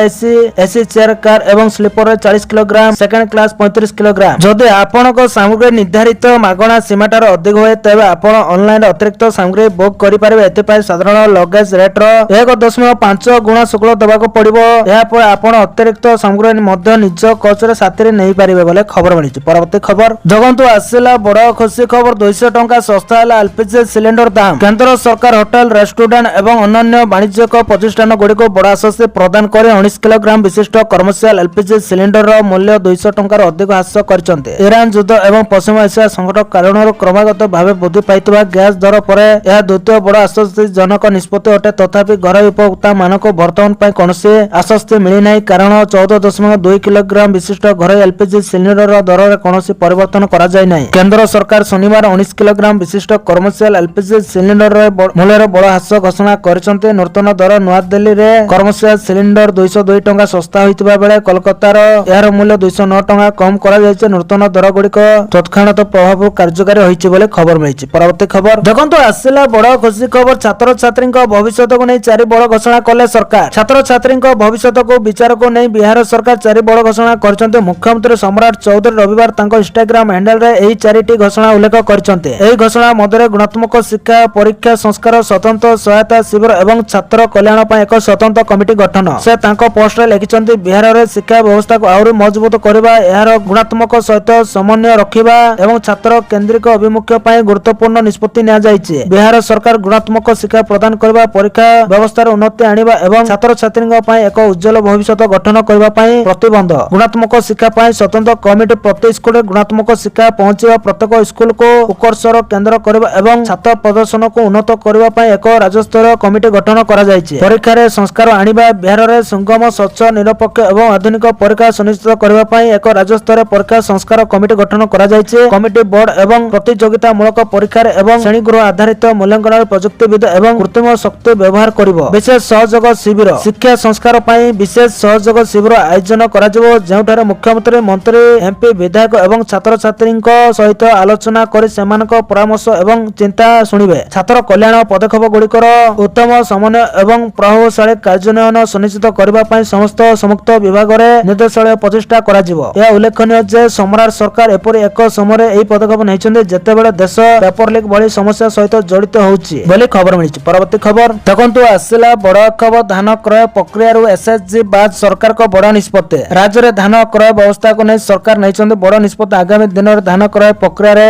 AC chair car ଏବଂ ସ୍ଲିପରରେ 40 କିଲୋଗ୍ରାମ, ସେକେଣ୍ଡ କ୍ଲାସ 35 କିଲୋଗ୍ରାମ। ଯଦି ଆପଣଙ୍କ ସାମଗ୍ରୀ ନିର୍ଦ୍ଧାରିତ ମାଗଣା ସୀମାଠାରୁ ଅଧିକ ହୁଏ ତେବେ ଆପଣ ଅନଲାଇନରେ ଅତିରିକ୍ତ ସାମଗ୍ରୀ ବୁକ୍ କରିପାରିବେ। ଏଥିପାଇଁ ସାଧାରଣ ଲଗେଜ ରେଟର 1.5 ଗୁଣ ଶୁଳ୍କ ଦେବାକୁ ପଡ଼ିବ। ଏହାପରେ ଆପଣ ଅତିରିକ୍ତ ସାମଗ୍ରୀ ମଧ୍ୟ ନିଜ କୋଚରେ ସାଥିରେ ନେଇପାରିବେ ବୋଲି ଖବର ମିଳିଛି। ପରବର୍ତ୍ତୀ ଖବର ଦେଖନ୍ତୁ ଆସିଲା ବଡ଼ ଖୁସି ଖବର। 200 ଟଙ୍କା ଶସ୍ତା ହେଲା ଏଲପିଜି ସିଲିଣ୍ଡର ଦାମ। କେନ୍ଦ୍ର ସରକାର ହୋଟେଲ, ରେଷ୍ଟୁରାଣ୍ଟ ଏବଂ ଅନ୍ୟାନ୍ୟ ବାଣିଜ୍ୟିକ ପ୍ରତିଷ୍ଠାନ ଗୁଡ଼ିକୁ ବଡ଼ ଆଶ୍ୱସ୍ତି ପ୍ରଦାନ କରି 19 କିଲୋଗ୍ରାମ ବିଶିଷ୍ଟ କମର୍ସିଆଲ ଏଲପିଜି ସିଲିଣ୍ଡରର ମୂଲ୍ୟ 200 ଟଙ୍କାରୁ ଅଧିକ ହ୍ରାସ କରିଛନ୍ତି। ଇରାନ ଯୁଦ୍ଧ ଏବଂ ପଶ୍ଚିମ ଏସିଆ ସଂକଟ କାରଣରୁ କ୍ରମାଗତ ଭାବେ ବୃଦ୍ଧି ପାଇଥିବା ଗ୍ୟାସ ଦର ପରେ ଏହା ଦ୍ୱିତୀୟ ବଡ଼ ଆଶ୍ୱସ୍ତିଜନକ ନିଷ୍ପତ୍ତି ଅଟେ। ତଥାପି ଘରୋଇ ଉପଭୋକ୍ତା ମାନଙ୍କୁ ବର୍ତ୍ତମାନ ପାଇଁ କୌଣସି ଆଶ୍ୱସ୍ତି ମିଳିନାହିଁ, କାରଣ 14.2 କିଲୋଗ୍ରାମ ବିଶିଷ୍ଟ ଘରୋଇ ଏଲପିଜି ସିଲିଣ୍ଡରର ଦରରେ କୌଣସି ପରିବର୍ତ୍ତନ କରାଯାଇ ନାହିଁ। କେନ୍ଦ୍ର ସରକାର ଶନିବାର 19 କିଲୋଗ୍ରାମ ବିଶିଷ୍ଟ କମର୍ସିଆଲ ଏଲପିଜି ସିଲିଣ୍ଡରର ମୂଲ୍ୟରେ ବଡ଼ ହ୍ରାସ ଘୋଷଣା କରିଛନ୍ତି। ନୂତନ ଦର ନୂଆଦିଲ୍ଲୀରେ କମର୍ସିଆଲ ସିଲିଣ୍ଡର 202 ଟଙ୍କା ଶସ୍ତା ହୋଇଥିବା ବେଳେ କୋଲକାତାର ଏହାର ମୂଲ୍ୟ 209 ଟଙ୍କା କମ୍ କରାଯାଇଛି। ନୂତନ ଦର ଗୁଡ଼ିକ ତତ୍କ୍ଷଣାତ ପ୍ରଭାବରୁ କାର୍ଯ୍ୟକାରୀ ହୋଇଛି ବୋଲି ଖବର ମିଳିଛି। ପରବର୍ତ୍ତୀ ଖବର ଦେଖନ୍ତୁ ଆସିଲା ବଡ଼ ଖୁସି ଖବର। ଛାତ୍ରଛାତ୍ରୀଙ୍କ ଭବିଷ୍ୟତକୁ ନେଇ 4 ବଡ଼ ଘୋଷଣା କଲେ ସରକାର। ଛାତ୍ରଛାତ୍ରୀଙ୍କ ଭବିଷ୍ୟତକୁ ବିଚାରକୁ ନେଇ ବିହାର ସରକାର 4 ବଡ଼ ଘୋଷଣା କରିଛନ୍ତି। ମୁଖ୍ୟମନ୍ତ୍ରୀ ସମ୍ରାଟ ଚୌଧୁରୀ ରବିବାର ତାଙ୍କ ଇନଷ୍ଟାଗ୍ରାମ ହ୍ୟାଣ୍ଡେଲରେ ଏହି 4ଟି ଘୋଷଣା ଉଲ୍ଲେଖ କରିଛନ୍ତି। ଏହି ଘୋଷଣା ମଧ୍ୟରେ ଗୁଣାତ୍ମକ ଶିକ୍ଷା, ପରୀକ୍ଷା ସଂସ୍କାର, ସ୍ୱତନ୍ତ୍ର ସହାୟତା ଶିବିର ଏବଂ ଛାତ୍ର କଲ୍ୟାଣ ପାଇଁ ଏକ ସ୍ୱତନ୍ତ୍ର କମିଟି ଗଠନ। ସେ ତାଙ୍କ ପୋଷ୍ଟରେ ଲେଖିଛନ୍ତି, ବିହାରରେ ଶିକ୍ଷା ବ୍ୟବସ୍ଥାକୁ ଆହୁରି ମଜବୁତ କରିବା, ଏହାର ଗୁଣାତ୍ମକ ସହିତ ସମନ୍ୱୟ ରଖିବା ଏବଂ ଛାତ୍ର କେନ୍ଦ୍ରିକ ଅଭିମୁଖ୍ୟ ପାଇଁ ଗୁରୁତ୍ୱପୂର୍ଣ୍ଣ ନିଷ୍ପତ୍ତି ନିଆଯାଇଛି। ବିହାର ସରକାର ଗୁଣାତ୍ମକ ଶିକ୍ଷା ପ୍ରଦାନ କରିବା, ପରୀକ୍ଷା ବ୍ୟବସ୍ଥାରେ ଉନ୍ନତି ଆଣିବା ଏବଂ ଛାତ୍ରଛାତ୍ରୀଙ୍କ ପାଇଁ ଏକ ଉଜ୍ଜଳ ଭବିଷ୍ୟତ ଗଠନ କରିବା ପାଇଁ ପ୍ରତିବଦ୍ଧ। ଗୁଣାତ୍ମକ ଶିକ୍ଷା ପାଇଁ ସ୍ୱତନ୍ତ୍ର କମିଟି, ପ୍ରତି ସ୍କୁଲରେ ଗୁଣାତ୍ମକ ଶିକ୍ଷା ପହଞ୍ଚିବା, ପ୍ରତ୍ୟେକ ସ୍କୁଲକୁ ଉତ୍କର୍ଷର କେନ୍ଦ୍ର କରିବା ଏବଂ ଛାତ୍ର ପ୍ରଦର୍ଶନକୁ ଉନ୍ନତ କରିବା ପାଇଁ ଏକ ରାଜ୍ୟସ୍ତରୀୟ କମିଟି ଗଠନ କରାଯାଇଛି। ପରୀକ୍ଷାରେ ସଂସ୍କାର ଆଣିବା, ବିହାରରେ ସୁଗମ, ସ୍ୱଚ୍ଛ, ନିରପେକ୍ଷ ଏବଂ ଆଧୁନିକ ପରୀକ୍ଷା ସୁନିଶ୍ଚିତ କରିବା ପାଇଁ ଏକ ରାଜ୍ୟସ୍ତରୀୟ ପରୀକ୍ଷା ସଂସ୍କାର କମିଟି ଗଠନ କରାଯାଇଛି। କମିଟି ବୋର୍ଡ ଏବଂ ପ୍ରତିଯୋଗିତାମୂଳକ ପରୀକ୍ଷାରେ ଏବଂ ଶ୍ରେଣୀଗୃହ ଆଧାରିତ ମୂଲ୍ୟାଙ୍କନରେ ପ୍ରଯୁକ୍ତିବିଦ୍ୟା ଏବଂ କୃତ୍ରିମ ଶକ୍ତି ବ୍ୟବହାର କରିବ। ବିଶେଷ ସହଯୋଗ ଶିବିର, ଶିକ୍ଷା ସଂସ୍କାର ପାଇଁ ବିଶେଷ ସହଯୋଗ ଶିବିର ଆୟୋଜନ କରାଯିବ, ଯେଉଁଠାରେ ମୁଖ୍ୟମନ୍ତ୍ରୀ, ମନ୍ତ୍ରୀ, ଏମପି, ବିଧାୟକ ଏବଂ ଛାତ୍ରଛାତ୍ରୀଙ୍କ ସହିତ ଆଲୋଚନା କରି ସେମାନଙ୍କ ପରାମର୍ଶ ଏବଂ ଚିନ୍ତା ଶୁଣିବେ। ଛାତ୍ର କଲ୍ୟାଣ ପଦକ୍ଷେପ ଗୁଡ଼ିକର ଉତ୍ତମ ସମନ୍ୱୟ ଏବଂ ପ୍ରଭାବଶାଳୀ କାର୍ଯ୍ୟାନ୍ୱୟନ ସୁନିଶ୍ଚିତ କରିବା ପାଇଁ ସମସ୍ତ ସମ୍ପୃକ୍ତ ବିଭାଗରେ ନିର୍ଦ୍ଦେଶାଳୟ ପ୍ରତିଷ୍ଠା କରାଯିବ। ଏହା ଉଲ୍ଲେଖନୀୟ ଯେ ସମ୍ରାଟ ସରକାର ଏପରି ଏକ ସମୟରେ ଏହି ପଦକ୍ଷେପ ନେଇଛନ୍ତି ଯେତେବେଳେ ଦେଶ ପେପର ଲିକ୍ ଭଳି ସମସ୍ୟା ସହିତ ଜଡ଼ିତ ହେଉଛି ବୋଲି ଖବର ମିଳିଛି। ପରବର୍ତ୍ତୀ ଖବର ଦେଖନ୍ତୁ ଆସିଲା ବଡ଼ ଖବର। ଧାନ କ୍ରୟ ପ୍ରକ୍ରିୟାରୁ ଏସଏଚଜି ବାଦ ସରକାରଙ୍କ ବଡ଼ ନିଷ୍ପତ୍ତି। ରାଜ୍ୟରେ ଧାନ କ୍ରୟ ବ୍ୟବସ୍ଥାକୁ ନେଇ ସରକାର ନେଇଛନ୍ତି ବଡ଼ ନିଷ୍ପତ୍ତି। ଆଗାମୀ ଦିନରେ ଧାନ କ୍ରୟ ପ୍ରକ୍ରିୟାରେ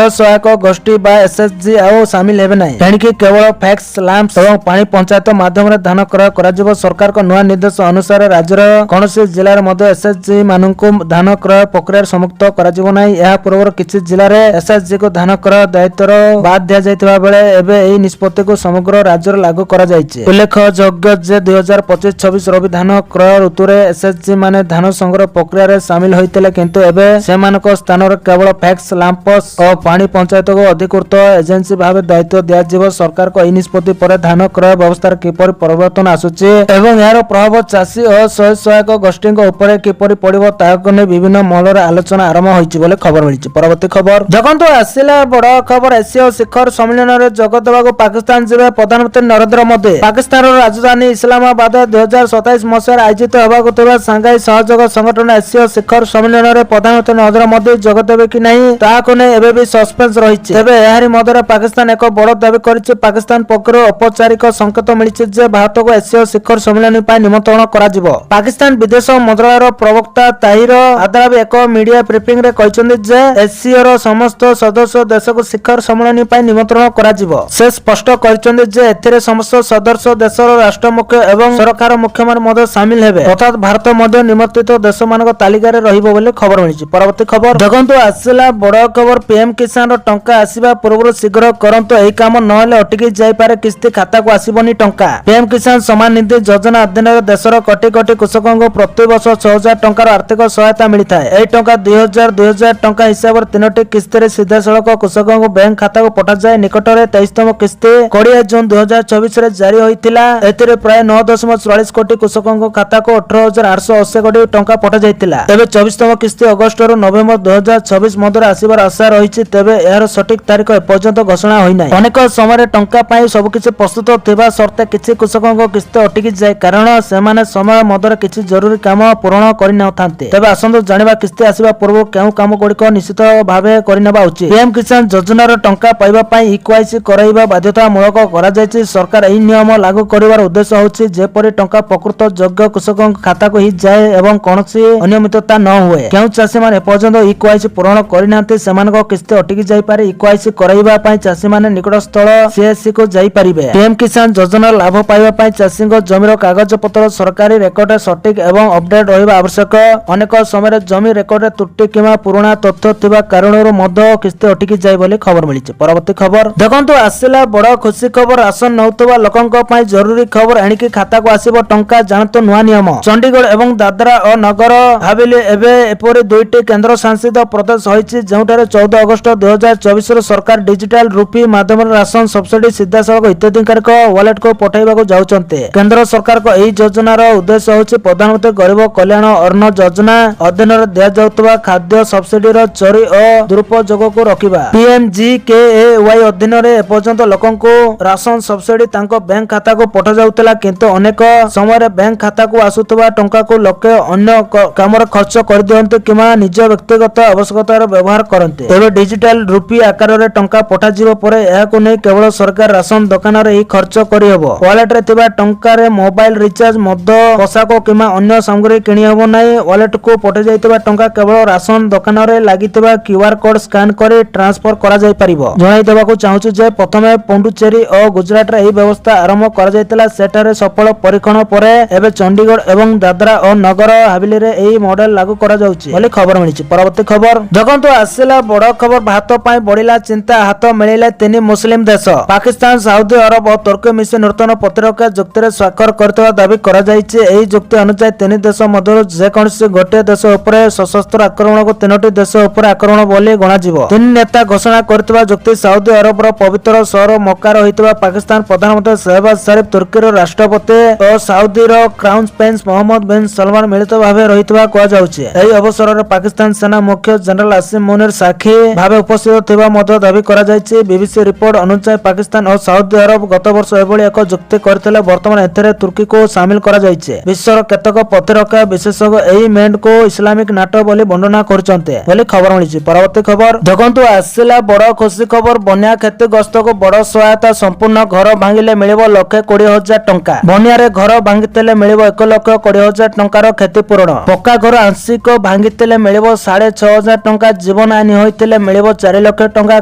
ସହାୟକ ଗୋଷ୍ଠୀ ବା ଏସଏଚଜି ଆଉ ସାମିଲ ହେବେ ନାହିଁ। ଏଣିକି କେବଳ ଫ୍ୟାକ୍ସ, ଲ୍ୟାମ୍ପ ଏବଂ ପାଣି ପଞ୍ଚାୟତ ମାଧ୍ୟମରେ ଧାନ କ୍ରୟ କରାଯିବ। ସରକାରଙ୍କ ନୂଆ ନିର୍ଦ୍ଦେଶ ଅନୁସାରେ ରାଜ୍ୟର କୌଣସି ଜିଲ୍ଲାରେ ମଧ୍ୟ ଏସଏଚଜି ମାନଙ୍କୁ ଧାନ କ୍ରୟ ପ୍ରକ୍ରିୟାରେ ସମ୍ମୁକ୍ତ କରାଯିବ ନାହିଁ। ଏହା ପୂର୍ବରୁ କିଛି ଜିଲ୍ଲାରେ ଏସ୍ଏଚ୍ଜିକୁ ଧାନ କ୍ରୟ ଦାୟିତ୍ୱର ବାଦ ଦିଆଯାଇଥିବା ବେଳେ ଏବେ ଏହି ନିଷ୍ପତ୍ତିକୁ ସମଗ୍ର ରାଜ୍ୟରେ ଲାଗୁ କରାଯାଇଛି। ଉଲ୍ଲେଖଯୋଗ୍ୟ ଯେ 2025-26 ରବି ଧାନ କ୍ରୟ ଋତୁରେ ଏସ୍ଏଚ୍ଜି ମାନେ ଧାନ ସଂଗ୍ରହ ପ୍ରକ୍ରିୟାରେ ସାମିଲ ହୋଇଥିଲେ, କିନ୍ତୁ ଏବେ ସେମାନଙ୍କ ସ୍ଥାନରେ କେବଳ ଫ୍ୟାକ୍ସ ଲାମ୍ପସ୍ ଓ ପାଣି ପଞ୍ଚାୟତକୁ ଅଧିକୃତ ଏଜେନ୍ସି ଭାବେ ଦାୟିତ୍ୱ ଦିଆଯିବ। ସରକାରଙ୍କ ଏହି ନିଷ୍ପତ୍ତି ପରେ ଧାନ କ୍ରୟ ବ୍ୟବସ୍ଥାରେ କିପରି ପରିବର୍ତ୍ତନ ଆସୁଛି ଏବଂ ଏହାର ପ୍ରଭାବ ଚାଷୀ ଓ ସ୍ୱୟଂସହାୟକ ଗୋଷ୍ଠୀଙ୍କ ଉପରେ କିପରି ପଡ଼ିବ ତାହାକୁ ନେଇ ବିଭିନ୍ନ ମହଲରେ ଆଲୋଚନା ଆରମ୍ଭ ହୋଇଛି ବୋଲି ଖବର ମିଳିଛି। ପରବର୍ତ୍ତୀ ଖବର ଦେଖନ୍ତୁ, ଆସିଲା ବଡ଼ ଖବର। ଏସୀୟ ଶିଖର ସମ୍ମିଳନୀରେ ଯୋଗ ଦେବାକୁ ପାକିସ୍ତାନ ଯିବେ ପ୍ରଧାନମନ୍ତ୍ରୀ ନରେନ୍ଦ୍ର ମୋଦି। ପାକିସ୍ତାନର ରାଜଧାନୀ ଇସଲାମାବାଦରେ 2027 ମସିହାରେ ଆୟୋଜିତ ହେବାକୁ ଥିବା ସାଂଘାଇ ସହଯୋଗ ସଂଗଠନ ଏସୀୟ ଶିଖର ସମ୍ମିଳନୀରେ ପ୍ରଧାନମନ୍ତ୍ରୀ ନରେନ୍ଦ୍ର ମୋଦି ଯୋଗ ଦେବେ କି ନାହିଁ ତାହାକୁ ନେଇ ଏବେ ବି ସସ୍ପେନ୍ସ ରହିଛି। ତେବେ ଏହାରି ମଧ୍ୟରେ ପାକିସ୍ତାନ ଏକ ବଡ଼ ଦାବି କରିଛି। ପାକିସ୍ତାନ ପକ୍ଷରୁ ଔପଚାରିକ ସଂକେତ ମିଳିଛି ଯେ ଭାରତକୁ ଏସୀୟ ଶିଖର ସମ୍ମିଳନୀ ପାଇଁ ନିମନ୍ତ୍ରଣ କରାଯିବ। ପାକିସ୍ତାନ ବିଦେଶ ମନ୍ତ୍ରଣାଳୟର ପ୍ରବକ୍ତା ତାହିର ଆଦ୍ରାବି ଏକ ମିଡିଆ ବ୍ରିଫିଂରେ କହିଛନ୍ତି ଯେ ଏସୀୟର ସମସ୍ତ ସଦସ୍ୟ ଦେଶକୁ ଶିଖର ସମ୍ମିଳନୀ ପାଇଁ ନିମନ୍ତ୍ରଣ କରାଯିବ। ସେ ସ୍ପଷ୍ଟ କରିଛନ୍ତି ଯେ ଏଥିରେ ସମସ୍ତ ସଦସ୍ୟ ଦେଶର ରାଷ୍ଟ୍ରମୁଖ୍ୟ ଏବଂ ସରକାର ମୁଖ୍ୟମାନେ ମଧ୍ୟ ସାମିଲ ହେବେ, ଅର୍ଥାତ୍ ଭାରତ ମଧ୍ୟ ନିମନ୍ତ୍ରିତ ଦେଶମାନଙ୍କ ତାଲିକାରେ ରହିବ ବୋଲି ଖବର ମିଳିଛି। ପରବର୍ତ୍ତୀ ଖବର ଦେଖନ୍ତୁ, ଆସିଲା ବଡ଼ ଖବର। ପିଏମ୍ କିଷାନର ଟଙ୍କା ଆସିବା ପୂର୍ବରୁ ଶୀଘ୍ର କରନ୍ତୁ ଏହି କାମ, ନହେଲେ ଅଟକି ଯାଇପାରେ କିସ୍ତି, ଖାତାକୁ ଆସିବନି ଟଙ୍କା। ପିଏମ୍ କିଷାନ ସମ୍ମାନ ନିଧି ଯୋଜନା ଅଧୀନରେ ଦେଶର କୋଟି କୋଟି କୃଷକଙ୍କୁ ପ୍ରତିବର୍ଷ 6,000 ଟଙ୍କାର ଆର୍ଥିକ ସହାୟତା ମିଳିଥାଏ। ଏହି ଟଙ୍କା 2,000 ଟଙ୍କା ହିସାବରେ 3ଟି କିସ୍ତିରେ ସିଧାସଳଖ କୃଷକଙ୍କ ବ୍ୟାଙ୍କ ଖାତାକୁ ପଠାଯାଏ। ନିକଟରେ 23ତମ କିସ୍ତି 20 ଜୁନ୍ 2024ରେ ଜାରି ହୋଇଥିଲା। ଏଥିରେ ପ୍ରାୟ 9.44 କୋଟି କୃଷକଙ୍କ ଖାତାକୁ 18,880 କୋଟି ଟଙ୍କା ପଠାଯାଇଥିଲା। ତେବେ 24ତମ କିସ୍ତି ଅଗଷ୍ଟରୁ ନଭେମ୍ବର 2026 ମଧ୍ୟରେ ଆସିବାର ଆଶା ରହିଛି। ତେବେ ଏହାର ସଠିକ ତାରିଖ ଏପର୍ଯ୍ୟନ୍ତ ଘୋଷଣା ହୋଇନାହିଁ। ଅନେକ ସମୟରେ ଟଙ୍କା ପାଇଁ ସବୁକିଛି ପ୍ରସ୍ତୁତ ଥିବା ସତ୍ତ୍ୱେ କିଛି କୃଷକଙ୍କ କିସ୍ତି ଅଟକି ଯାଏ, କାରଣ ସେମାନେ ସମୟ ମଧ୍ୟରେ କିଛି ଜରୁରୀ କାମ ପୂରଣ କରିନଥାନ୍ତି। ତେବେ ଆସନ୍ତୁ ଜାଣିବା କିସ୍ତି ଆସିବା ପୂର୍ବରୁ କେଉଁ କାମ ଗୁଡ଼ିକ ନିଶ୍ଚିତ ଭାବେ କରିନେବା ଉଚିତ। ପିଏମ୍ କିଷାନ ଯୋଜନାର ଟଙ୍କା ପାଇବା ପାଇଁ ଇକ୍ୱାଇସି କରାଇବା ବାଧ୍ୟତାମୂଳକ କରାଯାଇଛି। ସରକାର ଏହି ନିୟମ ଲାଗୁ କରିବାର ଉଦ୍ଦେଶ୍ୟ ହେଉଛି ଯେପରି ଟଙ୍କା ପ୍ରକୃତ ଯୋଗ୍ୟ କୃଷକଙ୍କ ଖାତାକୁ ହିଁ ଯାଏ ଏବଂ କୌଣସି ଅନିୟମିତତା ନ ହୁଏ। କେଉଁ ଚାଷୀମାନେ ଏପର୍ଯ୍ୟନ୍ତ ଇକ୍ୱାଇସି ପୂରଣ କରିନାହାନ୍ତି ସେମାନଙ୍କ କିସ୍ତି ଅଟକି ଯାଇପାରେ। ଇକ୍ୱାଇସି କରାଇବା ପାଇଁ ଚାଷୀମାନେ ନିକଟସ୍ଥ ସିଏସ୍ସି କୁ ଯାଇପାରିବେ। ପିଏମ୍ କିଷାନ ଯୋଜନାର ଲାଭ ପାଇବା ପାଇଁ ଚାଷୀଙ୍କ ଜମିର କାଗଜପତ୍ର ସରକାରୀ ରେକର୍ଡରେ ସଠିକ ଏବଂ ଅପଡେଟ୍ ରହିବା ଆବଶ୍ୟକ। ଅନେକ ସମୟରେ ଜମି ରେକର୍ଡରେ ତ୍ରୁଟି କିମ୍ବା ପୁରୁଣା ତଥ୍ୟ ଥିବା କାରଣରୁ ମଧ୍ୟ କିସ୍ତି ଅଟକି ଯାଏ ବୋଲି ଖବର ମିଳିଛି। ପରବର୍ତ୍ତୀ ଖବର ଦେଖନ୍ତୁ, ଆସିଲା ବଡ଼ ଖୁସି ଖବର। ରାସନ ନେଉଥିବା ଲୋକଙ୍କ ପାଇଁ ଜରୁରୀ ଖବର। ଏଣିକି ଖାତାକୁ ଆସିବ ଟଙ୍କା, ଜାଣନ୍ତୁ ନୂଆ ନିୟମ। ଚଣ୍ଡିଗଡ଼ ଏବଂ ଦାଦରା ଓ ନଗର ହାବେଲି ଏବେ ଏପରି ଦୁଇଟି କେନ୍ଦ୍ର ଶାସିତ ପ୍ରଦେଶ ହୋଇଛି ଯେଉଁଠାରେ 14 ଅଗଷ୍ଟ 2024ରୁ ସରକାର ଡିଜିଟାଲ ରୂପୀ ମାଧ୍ୟମରେ ରାସନ ସବସିଡି ସିଧାସଳଖ ହିତାଧିକାରୀଙ୍କ ୱାଲେଟକୁ ପଠାଇବାକୁ ଯାଉଛନ୍ତି। କେନ୍ଦ୍ର ସରକାରଙ୍କ ଏହି ଯୋଜନାର ଉଦ୍ଦେଶ୍ୟ ହେଉଛି ପ୍ରଧାନମନ୍ତ୍ରୀ ଗରିବ କଲ୍ୟାଣ ଅନ୍ନ ଯୋଜନା ଅଧୀନରେ ଦିଆଯାଉଥିବା ଖାଦ୍ୟ ସବସିଡିର ଚୋରି ଓ ଦୁରୁପଯୋଗକୁ ରୋକିବା। PMGKAY ଅଧୀନରେ ଏପର୍ଯ୍ୟନ୍ତ ଲୋକଙ୍କୁ ରାସନ ସବସିଡି ତାଙ୍କ ବ୍ୟାଙ୍କ ଖାତାକୁ ପଠାଯାଉଥିଲା, କିନ୍ତୁ ଅନେକ ସମୟରେ ବ୍ୟାଙ୍କ ଖାତାକୁ ଆସୁଥିବା ଟଙ୍କାକୁ ଲୋକେ ଅନ୍ୟ କାମରେ ଖର୍ଚ୍ଚ କରିଦିଅନ୍ତି କିମ୍ବା ନିଜ ବ୍ୟକ୍ତିଗତ ଆବଶ୍ୟକତାର ବ୍ୟବହାର କରନ୍ତି। ତେବେ ଡିଜିଟାଲ ରୂପୀ ଆକାରରେ ଟଙ୍କା ପଠାଯିବା ପରେ ଏହାକୁ ନେଇ କେବଳ ସରକାର ରାସନ ଦୋକାନରେ ହିଁ ଖର୍ଚ୍ଚ କରିହେବ। ୱାଲେଟରେ ଥିବା ଟଙ୍କାରେ ମୋବାଇଲ ରିଚାର୍ଜ, ମଦ, ପୋଷାକ କିମ୍ବା ଅନ୍ୟ ସାମଗ୍ରୀ କିଣିହେବ ନାହିଁ। ୱାଲେଟକୁ ପଠାଯାଇଥିବା ଟଙ୍କା କେବଳ ରାସନ ଦୋକାନରେ ଲାଗିଥିବା କ୍ୟୁଆର କୋଡ୍ ସ୍କାନ କରି ଟ୍ରାନ୍ସଫର କରାଯାଇପାରିବ। ଜଣାଇଦେବାକୁ ଚାହୁଁଛୁ ଯେ ପ୍ରଥମେ ପଣ୍ଡୁଚେରୀ ଓ ଗୁଜରାଟରେ ଏହି ବ୍ୟବସ୍ଥା ଆରମ୍ଭ କରାଯାଇଥିଲା। ସେଠାରେ ସଫଳ ପରୀକ୍ଷଣ ପରେ ଏବେ ଚଣ୍ଡିଗଡ଼ ଏବଂ ଦାଦରା ଓ ନଗର ହାବେଲିରେ ଏହି ମଡେଲ ଲାଗୁ କରାଯାଉଛି ବୋଲି ଖବର ମିଳିଛି। ପରବର୍ତ୍ତୀ ଖବର ଦେଖନ୍ତୁ, ଆସିଲା ବଡ଼ ଖବର। ଭାରତ ପାଇଁ ବଢିଲା ଚିନ୍ତା, ହାତ ମିଳିଲେ 3 ମୁସଲିମ ଦେଶ। ପାକିସ୍ତାନ, ସାଉଦି ଆରବ ଓ ତୁର୍କୀ ମିଶି ନୂତନ ପ୍ରତିରକ୍ଷା ଚୁକ୍ତିରେ ସ୍ୱାକ୍ଷର କରିଥିବା ଦାବି କରାଯାଇଛି। ଏହି ଚୁକ୍ତି ଅନୁଯାୟୀ 3 ଦେଶ ମଧ୍ୟରୁ ଯେକୌଣସି ଗୋଟିଏ ଦେଶ ଉପରେ ସଶସ୍ତ୍ର ଆକ୍ରମଣକୁ 3ଟି ଦେଶ ଉପରେ ଆକ୍ରମଣ ବୋଲି ଗଣାଯିବ। 3 ନେତା ଘୋଷଣା କରିଥିବା ଚୁକ୍ତି ସାଉଦି ଆରବର ପବିତ୍ର ସହର ମକ୍କାରେ ହୋଇଥିବା ପାକିସ୍ତାନ ପ୍ରଧାନମନ୍ତ୍ରୀ ଶେହବାଜ ସରିଫ, ତୁର୍କୀର ରାଷ୍ଟ୍ରପତି ଓ ସାଉଦିର crown prince Mohammed bin Salman ମିଳିତ ଭାବେ ରହିଥିବା କୁହାଯାଉଛି। ଏହି ଅବସରରେ ପାକିସ୍ତାନ ସେନା ମୁଖ୍ୟ ଜେନେରାଲ ଆସିମ ମୁନିର ସାକ୍ଷୀ ଭାବେ ଉପସ୍ଥିତ ଥିବା ମଧ୍ୟ ଦାବି କରାଯାଇଛି। BBC ରିପୋର୍ଟ ଅନୁଯାୟୀ ପାକିସ୍ତାନ ଓ ସାଉଦି ଆରବ ଗତ ବର୍ଷ ଏଭଳି ଏକ ଚୁକ୍ତି କରିଥିଲେ। ବର୍ତ୍ତମାନ ଏଥିରେ ତୁର୍କୀକୁ ସାମିଲ କରାଯାଇଛି। ବିଶ୍ୱର କେତେକ ପ୍ରତିରକ୍ଷା ବିଶେଷଜ୍ଞ ଏହି ମେଣ୍ଟକୁ ଇସଲାମିକ ନାଟୋ ବୋଲି ବର୍ଣ୍ଣନା କରୁଛନ୍ତି ବୋଲି ଖବର ମିଳିଛି। ପରବର୍ତ୍ତୀ ଖବର ଦେଖନ୍ତୁ, ଆସିଲା ବଡ଼ ଖୁସି ଖବର। ବନ୍ୟା କ୍ଷତିଗ୍ରସ୍ତକୁ ବଡ଼ ସହାୟତା। ସମ୍ପୂର୍ଣ୍ଣ ଘର ଭାଙ୍ଗିଲେ ମିଳିବ 1,20,000 ଟଙ୍କା। ବନ୍ୟାରେ ଘର ଭାଙ୍ଗିଥିଲେ ମିଳିବ 1,20,000 ଟଙ୍କାର କ୍ଷତିପୂରଣ। ପକ୍କା ଘର ଆଂଶିକ ଭାଙ୍ଗିଥିଲେ ମିଳିବ 6,500 ଟଙ୍କା। ଜୀବନ ହାନି ହୋଇଥିଲେ ମିଳିବ 4 ଲକ୍ଷ ଟଙ୍କା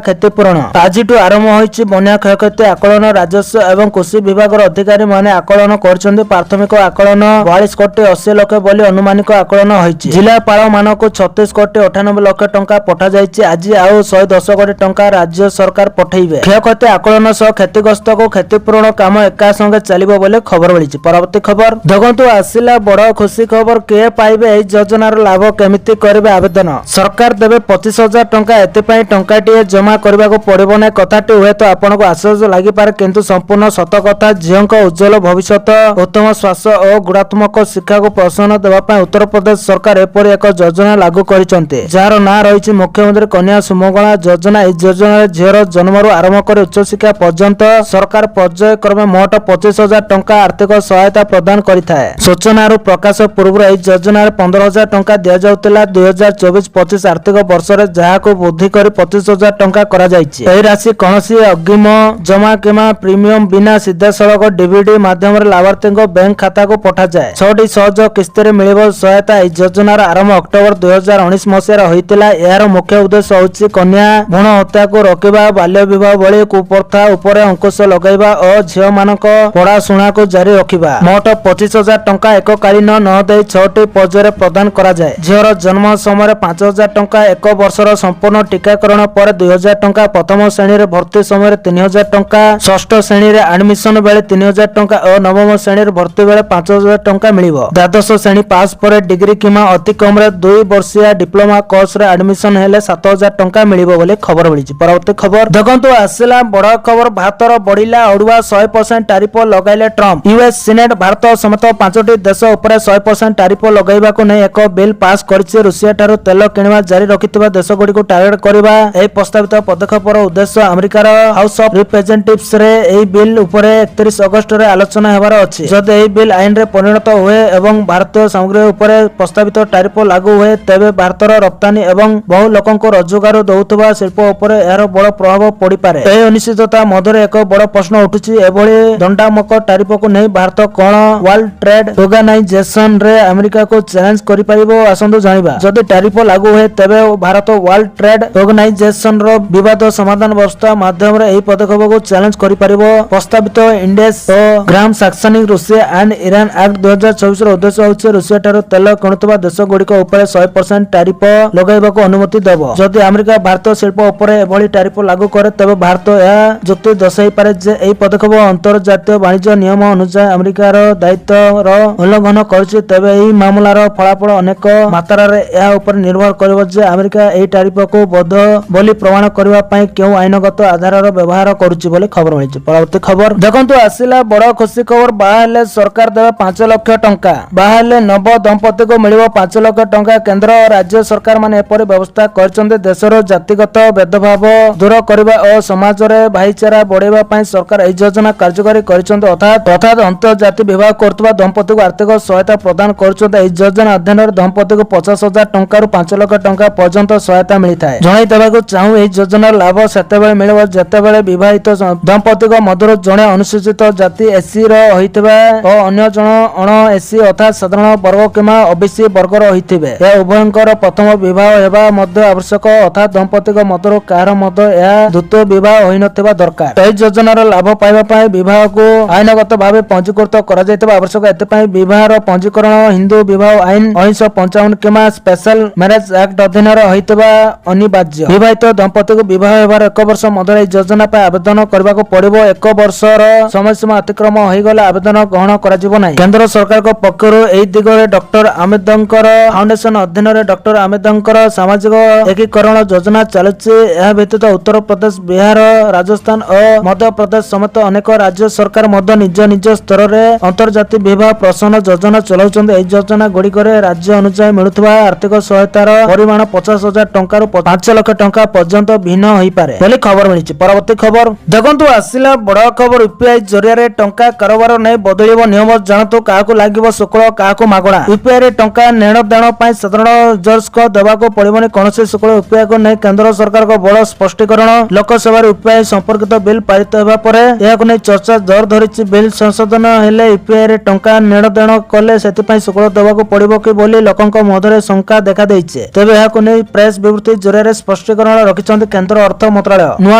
କ୍ଷତିପୂରଣ। ଆଜିଠୁ ଆରମ୍ଭ ହୋଇଛି ବନ୍ୟା କ୍ଷୟକ୍ଷତି ଆକଳନ। ରାଜସ୍ୱ ଏବଂ କୃଷି ବିଭାଗର ଅଧିକାରୀମାନେ ଆକଳନ କରିଛନ୍ତି। ପ୍ରାଥମିକ ଆକଳନ 42,80,00,000 ବୋଲି ଅନୁମାନିକ ଆକଳନ ହୋଇଛି। ଜିଲ୍ଲାପାଳ ମାନଙ୍କୁ 36,98,00,000 ଟଙ୍କା ପଠାଯାଇଛି। ଆଜି ଆଉ 110 କୋଟି ଟଙ୍କା ରାଜ୍ୟ ସରକାର ପଠାଇବେ। କ୍ଷୟକ୍ଷତି ଆକଳନ ସହ କ୍ଷତିଗ୍ରସ୍ତକୁ କ୍ଷତିପୂରଣ କାମ ଏକା ସଙ୍ଗେ ଚାଲିବ ବୋଲି ଖବର ମିଳିଛି। ପରବର୍ତ୍ତୀ ଖବର ଦେଖନ୍ତୁ, ଆସିଲା ବଡ଼ ଖୁସି ଖବର। କିଏ ପାଇବେ ଏହି ଯୋଜନାର ଲାଭ, କେମିତି କରିବେ ଆବେଦନ? ସରକାର ଦେବେ 25,000 ଟଙ୍କା। ଏଥିପାଇଁ ଟଙ୍କାଟିଏ ଜମା କରିବାକୁ ପଡ଼ିବ ନାହିଁ। କଥାଟି ହୁଏତ ଆପଣଙ୍କୁ ଆଶ୍ଚର୍ଯ୍ୟ ଲାଗିପାରେ, କିନ୍ତୁ ସମ୍ପୂର୍ଣ୍ଣ ସତ କଥା। ଝିଅଙ୍କ ଉଜ୍ଜ୍ୱଳ ଭବିଷ୍ୟତ, ଉତ୍ତମ ସ୍ୱାସ୍ଥ୍ୟ ଓ ଗୁଣାତ୍ମକ ଶିକ୍ଷାକୁ ପ୍ରୋତ୍ସାହନ ଦେବା ପାଇଁ ଉତ୍ତରପ୍ରଦେଶ ସରକାର ଏପରି ଏକ ଯୋଜନା ଲାଗୁ କରିଛନ୍ତି, ଯାହାର ନାଁ ରହିଛି ମୁଖ୍ୟମନ୍ତ୍ରୀ କନ୍ୟା ସୁମଙ୍ଗଳା ଯୋଜନା। ଏହି ଯୋଜନାରେ ଝିଅର ଜନ୍ମରୁ ଆରମ୍ଭ କରି ଉଚ୍ଚଶିକ୍ଷା ପର୍ଯ୍ୟନ୍ତ ସରକାର ପର୍ଯ୍ୟାୟକ୍ରମେ ମୋଟ 25,000 ଟଙ୍କା ଆର୍ଥିକ ସହାୟତା ପ୍ରଦାନ କରିଥାଏ। ସୂଚନାରୁ ପ୍ରକାଶ ପୂର୍ବରୁ ଏହି ଯୋଜନାରେ 15,000 ଟଙ୍କା ଦିଆଯାଉଥିଲା। 2024-25 ଆର୍ଥିକ ବର୍ଷରେ ଯାହାକୁ ବୃଦ୍ଧି କରି 25,000 ଟଙ୍କା କରାଯାଇଛି। ଏହି ରାଶି କୌଣସି ଅଗ୍ରିମ ଜମା କିମ୍ବା ପ୍ରିମିୟମ ବିନା ସିଧାସଳଖ ଡିବିଟି ମାଧ୍ୟମରେ ଲାଭାର୍ଥୀଙ୍କ ବ୍ୟାଙ୍କ ଖାତାକୁ ପଠାଯାଏ। 6ଟି ସହଜ କିସ୍ତିରେ ମିଳିବ ସହାୟତା। ଏହି ଯୋଜନାର ଆରମ୍ଭ ଅକ୍ଟୋବର 2019 ମସିହାରେ ହୋଇଥିଲା। ଏହାର ମୁଖ୍ୟ ଉଦ୍ଦେଶ୍ୟ ହେଉଛି କନ୍ୟା ଭ୍ରୂଣ ହତ୍ୟାକୁ ରୋକିବା, ବାଲ୍ୟ ବିବାହ ଭଳି କୁପ୍ରଥା ଉପରେ ଅଙ୍କୁଶ ଲଗାଇବା ଓ ଝିଅମାନଙ୍କ ପଢ଼ାଶୁଣାକୁ ଜାରି ରଖିବା। ମୋଟ 25,000 ଟଙ୍କା ଏକକାଳୀନ ନ ଦେଇ 6ଟି ପର୍ଯ୍ୟାୟରେ ପ୍ରଦାନ କରାଯାଏ। ଝିଅର ଜନ୍ମ ସମୟରେ 5,000 ଟଙ୍କା, 1 ବର୍ଷର ସମ୍ପୂର୍ଣ୍ଣ ଟିକାକରଣ ପରେ 2,000 ଟଙ୍କା, ପ୍ରଥମ ଶ୍ରେଣୀରେ ଭର୍ତ୍ତି ସମୟରେ 3,000 ଟଙ୍କା, ଷଷ୍ଠ ଶ୍ରେଣୀରେ ଆଡମିସନ ବେଳେ 3,000 ଟଙ୍କା ଓ ନବମ ଶ୍ରେଣୀରେ ଭର୍ତ୍ତି ବେଳେ 5,000 ଟଙ୍କା ମିଳିବ। ଦ୍ୱାଦଶ ଶ୍ରେଣୀ ପାସ୍ ପରେ ଡିଗ୍ରୀ କିମ୍ବା ଅତି କମରେ 2 ବର୍ଷିଆ ଡିପ୍ଲୋମା କୋର୍ସରେ ଆଡମିସନ ହେଲେ 7,000 ଟଙ୍କା ମିଳିବ ବୋଲି ଖବର ମିଳିଛି। ପରବର୍ତ୍ତୀ ଖବର ଦେଖନ୍ତୁ, ଆସିଲା ବଡ଼ ଖବର। ଭାରତର ବଢିଲା ଅଡୁଆ, 100% ଟାରିଫ ଲଗାଇଲେ ଟ୍ରମ୍ପ। ୟୁଏସ୍ ସିନେଟ ଭାରତ ସମେତ 5ଟି ଦେଶ ଉପରେ 100% ଟାରିଫ ଲଗାଇବାକୁ ନେଇ ଏକ ବିଲ୍ ପାସ୍ କରିଛି। ରୁଷିଆଠାରୁ ତେଲ କିଣିବା ଜାରି ରଖିଥିବା ଦେଶଗୁଡ଼ିକୁ ଟାର୍ଗେଟ କରିବା ଏହି ପ୍ରସ୍ତାବିତ ପଦକ୍ଷେପର ଉଦ୍ଦେଶ୍ୟ। ଆମେରିକାର ହାଉସ ଅଫ୍ ରିପ୍ରେଜେଣ୍ଟେଟିଭ୍ସରେ ଏହି ବିଲ୍ ଉପରେ 31 ଅଗଷ୍ଟରେ ଆଲୋଚନା ହେବାର ଅଛି। ଯଦି ଏହି ବିଲ୍ ଆଇନରେ ପରିଣତ ହୁଏ ଏବଂ ଭାରତୀୟ ସାମଗ୍ରୀ ଉପରେ ପ୍ରସ୍ତାବିତ ଟାରିଫ ଲାଗୁ ହୁଏ, ତେବେ ଭାରତର ରପ୍ତାନି ଏବଂ ବହୁ ଲୋକଙ୍କୁ ରୋଜଗାର ଦେଉଥିବା ଶିଳ୍ପ ଉପରେ ଏହାର ବଡ଼ ପ୍ରଭାବ ପଡ଼ିପାରେ। ଏହି ଅନିଶ୍ଚିତତା ମଧ୍ୟରେ ଏକ ବଡ଼ ପ୍ରଶ୍ନ ଉଠୁଛି, ଏଭଳି ଦଣ୍ଡାତ୍ମକ ଟାରିଫକୁ ନେଇ ଭାରତ କ'ଣ ୱାର୍ଲଡ ଟ୍ରେଡ୍ ଅର୍ଗାନାଇଜେସନରେ ଆମେରିକାକୁ ଚ୍ୟାଲେଞ୍ଜ କରିପାରିବ? ଆସନ୍ତୁ ଜାଣିବା। ଯଦି ଟାରିଫ ଲାଗୁ ହୁଏ, ତେବେ ଭାରତ ୱାର୍ଲଡ ଟ୍ରେଡ୍ ଅର୍ଗାନାଇଜେସନର ବିବାଦ ସମାଧାନ ବ୍ୟବସ୍ଥା ମାଧ୍ୟମରେ ଏହି ପଦକ୍ଷେପକୁ ଚ୍ୟାଲେଞ୍ଜ କରିପାରିବ। ପ୍ରସ୍ତାବିତ ଇଣ୍ଡେକ୍ସ ଓ ଗ୍ରାମ sanctioning Russia and Iran Act 2024ର ଉଦ୍ଦେଶ୍ୟ ହେଉଛି ରୁଷିଆଠାରୁ ତେଲ କିଣୁଥିବା ଦେଶଗୁଡ଼ିକ ଉପରେ 100% ଟାରିଫ ଲଗାଇବାକୁ ଅନୁମତି ଦେବ। ଯଦି ଆମେରିକା ଭାରତୀୟ ଶିଳ୍ପ ଉପରେ ଏଭଳି ଟାରିଫ ଲାଗୁ କରେ, ତେବେ ଭାରତ ଏହା ଯୁକ୍ତି ଦର୍ଶାଇପାରେ ଯେ ଏହି ପଦକ୍ଷେପ ଅନ୍ତର୍ଜାତୀୟ ବାଣିଜ୍ୟ ନିୟମ ଅନୁଯାୟୀ ଆମେରିକାର ଦାୟିତ୍ୱର ଉଲ୍ଲଂଘନ କରୁଛି। ତେବେ ଏହି ମାମଲାର ଫଳାଫଳ ଅନେକ ମାତ୍ରାରେ ଏହା ଉପରେ ନିର୍ଭର କରିବ ଯେ ଆମେରିକା ଏହି ଟାରିଫକୁ ବୈଧ ବୋଲି ପ୍ରମାଣ କରିବା ପାଇଁ କେଉଁ ଆଇନଗତ ଆଧାରର ବ୍ୟବହାର କରୁଛି ବୋଲି ଖବର ମିଳିଛି। ପରବର୍ତ୍ତୀ ଖବର ଦେଖନ୍ତୁ, ଆସିଲା ବଡ଼ ଖୁସି ଖବର। ବାହା ହେଲେ ସରକାର ଦେବେ 5 ଲକ୍ଷ ଟଙ୍କା। ବାହା ହେଲେ ନବ ଦମ୍ପତିକୁ ମିଳିବ 5 ଲକ୍ଷ ଟଙ୍କା। କେନ୍ଦ୍ର ଓ ରାଜ୍ୟ ସରକାରମାନେ ଏପରି ବ୍ୟବସ୍ଥା କରିଛନ୍ତି ଦେଶର ଜାତିଗତ ଭେଦଭାବ ଦୂର କରିବା ଓ ସମାଜରେ ଭାଇଚାରା ବଢ଼ାଇବା ପାଇଁ ସରକାର ଏହି ଯୋଜନା କାର୍ଯ୍ୟକାରୀ କରିଛନ୍ତି। ଅର୍ଥାତ୍ ଅନ୍ତର୍ଜାତି ବିବାହ କରୁଥିବା ଦମ୍ପତିକୁ ଆର୍ଥିକ ସହାୟତା ପ୍ରଦାନ କରୁଛନ୍ତି। ଏହି ଯୋଜନା ଅଧୀନରେ ଦମ୍ପତିକୁ 50,000 ଟଙ୍କାରୁ 5 ଲକ୍ଷ ଟଙ୍କା ପର୍ଯ୍ୟନ୍ତ ସହାୟତା ମିଳିଥାଏ। ଜଣାଇ ଦେବାକୁ ଚାହୁଁ, ଏହି ଯୋଜନାର ଲାଭ ସେତେବେଳେ ମିଳିବ ଯେତେବେଳେ ବିବାହିତ ଦମ୍ପତିଙ୍କ ମଧ୍ୟରୁ ଜଣେ ଅନୁସୂଚିତ ଜାତି ଏସିର ହୋଇଥିବା ଓ ଅନ୍ୟ ଜଣ ଅଣ ଏସି ଅର୍ଥାତ୍ ସାଧାରଣ ବର୍ଗ କିମ୍ବା ଓବିସି ବର୍ଗର ହୋଇଥିବେ। ଏହା ଉଭୟଙ୍କର ପ୍ରଥମ ବିବାହ ହେବା ମଧ୍ୟ ଆବଶ୍ୟକ, ଅର୍ଥାତ୍ ଦମ୍ପତିଙ୍କ ମଧ୍ୟରୁ କାହାର ମଧ୍ୟ ଏହା ଦ୍ୱିତୀୟ ବିବାହ ହୋଇନଥିବା ଦରକାର। ଏହି ଯୋଜନାର ଲାଭ ପାଇବା ପାଇଁ ବିବାହକୁ ଆଇନଗତ ଭାବେ ପଞ୍ଜୀକୃତ କରାଯାଇଥିବା ଆବଶ୍ୟକ। ଏଥିପାଇଁ ବିବାହର ପଞ୍ଜୀକରଣ ହିନ୍ଦୁ ବିବାହ ଆଇନ 1955 କିମ୍ବା ସ୍ପେଶାଲ ମ୍ୟାରେଜ ଆକ୍ଟ ଅଧୀନରେ ହୋଇଥିବା ଅନିବାର୍ଯ୍ୟ। ବିବାହିତ ଦମ୍ପତିକୁ ବିବାହ ହେବାର 1 ବର୍ଷ ମଧ୍ୟରେ ଏହି ଯୋଜନା ପାଇଁ ଆବେଦନ କରିବାକୁ ପଡ଼ିବ। 1 ବର୍ଷର ସମୟସୀମା ଅତିକ୍ରମ ହୋଇଗଲେ ଆବେଦନ ଗ୍ରହଣ କରାଯିବ ନାହିଁ। କେନ୍ଦ୍ର ସରକାରଙ୍କ ପକ୍ଷରୁ ଏହି ଦିଗରେ ଡକ୍ଟର ଆମ୍ବେଦକର ଫାଉଣ୍ଡେସନ ଅଧୀନରେ ଡକ୍ଟର ଆମ୍ବେଦକର ସାମାଜିକ ଏକୀକରଣ ଯୋଜନା ଚାଲୁଛି। ଏହା ବ୍ୟତୀତ ଉତ୍ତରପ୍ରଦେଶ, ବିହାର, ରାଜସ୍ଥାନ ଓ ମଧ୍ୟପ୍ରଦେଶ ସମେତ ଅନେକ ରାଜ୍ୟ ସରକାର ମଧ୍ୟ ନିଜ ନିଜ ସ୍ତରରେ ଅନ୍ତର୍ଜାତୀୟ ବିବାହ ପ୍ରୋତ୍ସାହନ ଯୋଜନା ଚଳାଉଛନ୍ତି। ଏହି ଯୋଜନା ଗୁଡ଼ିକରେ ରାଜ୍ୟ ଅନୁଯାୟୀ ମିଳୁଥିବା ଆର୍ଥିକ ସହାୟତାର ପରିମାଣ 50,000 ଟଙ୍କାରୁ 5 ଲକ୍ଷ ଟଙ୍କା ପର୍ଯ୍ୟନ୍ତ ଭିନ୍ନ ହୋଇପାରେ ବୋଲି ଖବର ମିଳିଛି। ପରବର୍ତ୍ତୀ ଖବର ଦେଖନ୍ତୁ, ଆସିଲା ବଡ଼ ଖବର। ୟୁପିଆଇ ଜରିଆରେ ଟଙ୍କା କାରବାର ନେଇ ବଦଳିବ ନିୟମ। ଜାଣନ୍ତୁ କାହାକୁ ଲାଗିବ ଶୁଳ୍କ, କାହାକୁ ମାଗଣା। ୟୁପିଆଇରେ ଟଙ୍କା ନେଣ ଦେଣ ପାଇଁ ସାଧାରଣ ୟୁଜର୍ସଙ୍କ ଦେବାକୁ ପଡ଼ିବନି କୌଣସି ଶୁଳ୍କ। ୟୁପିଆଇକୁ ନେଇ କେନ୍ଦ୍ର ସରକାରଙ୍କ ବଡ଼ ସ୍ପଷ୍ଟୀକରଣ। ଲୋକସଭାରେ ୟୁପିଆଇ ସମ୍ପର୍କିତ ବିଲ୍ ପାରିତ ହେବା ପରେ ଏହାକୁ ନେଇ ଚର୍ଚ୍ଚା ଜୋର ଧରିଛି। ବିଲ୍ ସଂଶୋଧନ ହେଲେ ୟୁପିଆଇରେ ଟଙ୍କା ନେଣ ଦେଣ କଲେ ସେଥିପାଇଁ ଶୁଳ୍କ ଦେବାକୁ ପଡ଼ିବ କି ବୋଲି ଲୋକଙ୍କ ମଧ୍ୟରେ ଶଙ୍କା ଦେଖାଦେଇଛି। ତେବେ ଏହାକୁ ନେଇ ପ୍ରେସ୍ ବିବୃତ୍ତି ଜରିଆରେ ସ୍ପଷ୍ଟୀକରଣ ରଖିଛନ୍ତି କେନ୍ଦ୍ର ଅର୍ଥ ମନ୍ତ୍ରାଳୟ। ନୂଆ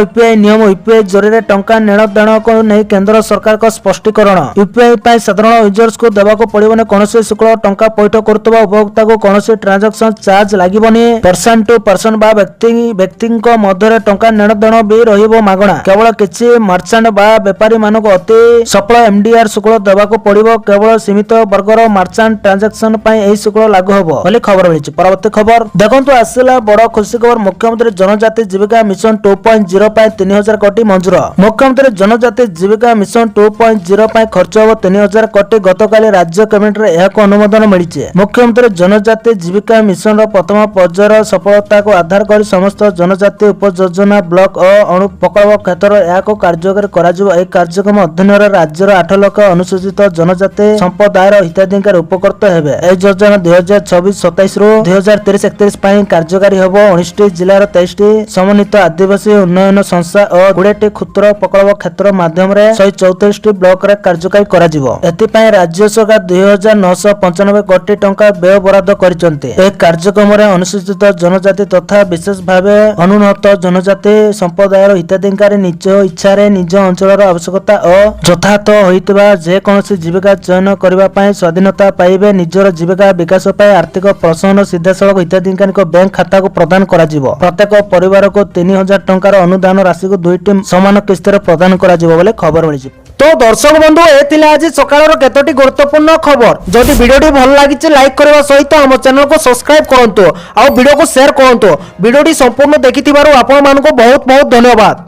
ୟୁପିଆଇ ନିୟମ। ୟୁପିଆଇ ଜରିଆରେ ଟଙ୍କା ନେଣ ଦେଣକୁ ନେଇ କେନ୍ଦ୍ର ସରକାରଙ୍କ ସ୍ପଷ୍ଟୀକରଣ। ୟୁପିଆଇ ପାଇଁ ସାଧାରଣ ୟୁଜର୍ସଙ୍କୁ ଦେବାକୁ ପଡ଼ିବନି କୌଣସି ଶୁଳ୍କ। ଟଙ୍କା ପଇଠ କରୁଥିବା ଉପଭୋକ୍ତାଙ୍କୁ କୌଣସି ଟ୍ରାଞ୍ଜାକ୍ସନ ଚାର୍ଜ ଲାଗିବନି। ପର୍ସନ ଟୁ ପର୍ସନ ବା ବ୍ୟକ୍ତିଙ୍କ ମଧ୍ୟରେ ଟଙ୍କା ନେଣଦେଣ ବି ରହିବ ମାଗଣା। କେବଳ କିଛି ମର୍ଚାଣ୍ଟ ବା ବେପାରୀ ମାନଙ୍କୁ ଅତି ସଫଳ ଏମଡିଆର ଶୁଳ୍କ ଦେବାକୁ ପଡିବ। କେବଳ ସୀମିତ ବର୍ଗର ମର୍ଚାଣ୍ଟ ଟ୍ରାଞ୍ଜାକ୍ସନ ପାଇଁ ଏହି ଶୁଳ୍କ ଲାଗୁ ହେବ ବୋଲି ଖବର ମିଳିଛି। ପରବର୍ତ୍ତୀ ଖବର ଦେଖନ୍ତୁ, ଆସିଲା ବଡ ଖୁସି ଖବର। ମୁଖ୍ୟମନ୍ତ୍ରୀ ଜନଜାତି ଜୀବିକା ମିଶନ 2.0 ପାଇଁ 3000 କୋଟି ମଞ୍ଜୁର। ମୁଖ୍ୟମନ୍ତ୍ରୀ ଜନଜାତି ଜୀବିକା ମିଶନ 2.0 ପାଇଁ ଖର୍ଚ୍ଚ ହେବ 3000 କୋଟି। ଗତକାଲି ରାଜ୍ୟ କ୍ୟାବିନେଟରେ ଏହାକୁ ଅନୁମୋଦନ ମିଳିଛି। ମୁଖ୍ୟମନ୍ତ୍ରୀ ଜନଜାତି ଜୀବିକା ମିଶନର ପ୍ରଥମ ପର୍ଯ୍ୟାୟର ସଫଳତାକୁ ଆଧାର କରି ସମସ୍ତ ଜନଜାତି ଉପଯୋଜନା ବ୍ଲକ ଓ ଅଣୁ ପ୍ରକଳ୍ପ କ୍ଷେତ୍ରରେ ଏହାକୁ କାର୍ଯ୍ୟକାରୀ କରାଯିବ। ଏହି କାର୍ଯ୍ୟକ୍ରମ ଅଧୀନରେ ରାଜ୍ୟର 8 ଲକ୍ଷ ଅନୁସୂଚିତ ଜନଜାତି ସମ୍ପ୍ରଦାୟର ହିତାଧିକାରୀ ଉପକୃତ ହେବେ। ଏହି ଯୋଜନା 2026-27 ରୁ 2030-31 ପାଇଁ କାର୍ଯ୍ୟକାରୀ ହେବ। 19ଟି ଜିଲ୍ଲାର 23ଟି ସମନ୍ୱିତ ଆଦିବାସୀ ଉନ୍ନୟନ ସଂସ୍ଥା ଓ 20ଟି କ୍ଷୁଦ୍ର ପ୍ରକଳ୍ପ କ୍ଷେତ୍ର ମାଧ୍ୟମରେ 134ଟି ବ୍ଲକରେ କାର୍ଯ୍ୟକାରୀ କରାଯିବ। ଏଥିପାଇଁ ରାଜ୍ୟ ସରକାର 2995 କୋଟି ଟଙ୍କା ବ୍ୟୟ ବରାଦ କରିଛନ୍ତି। ଏହି କାର୍ଯ୍ୟକ୍ରମରେ ଅନୁସୂଚିତ ଜନଜାତି ତଥା ବିଶେଷ ଭାବେ ଅନୁନ୍ନତ ଜନଜାତି ସମ୍ପ୍ରଦାୟର ହିତାଧିକାରୀ ନିଜ ଇଚ୍ଛାରେ ନିଜ ଅଞ୍ଚଳର ଆବଶ୍ୟକତା ଓ ଯଥାର୍ଥ ହୋଇଥିବା ଯେକୌଣସି ଜୀବିକା ଚୟନ କରିବା ପାଇଁ ସ୍ୱାଧୀନତା ପାଇବେ। ନିଜର ଜୀବିକା ବିକାଶ ପାଇଁ ଆର୍ଥିକ ପ୍ରୋତ୍ସାହନ ସିଧାସଳଖ ହିତାଧିକାରୀଙ୍କ ବ୍ୟାଙ୍କ ଖାତାକୁ ପ୍ରଦାନ କରାଯିବ। ପ୍ରତ୍ୟେକ ପରିବାରକୁ 3000 ଟଙ୍କାର ଅନୁଦାନ ରାଶିକୁ 2ଟି ସମାନ କିସ୍ତିରେ ପ୍ରଦାନ କରାଯିବ ବୋଲି ଖବର ମିଳିଛି। तो दर्शक बंधु ये आज सकाळ केतोटी गुरुत्वपूर्ण खबर। जदि वीडियो भल लगी लाइक करने सहित आम चैनल को सब्सक्राइब करंतु आ वीडियो को शेयर करंतु। वीडियो संपूर्ण देखि आपण मानक बहुत बहुत धन्यवाद।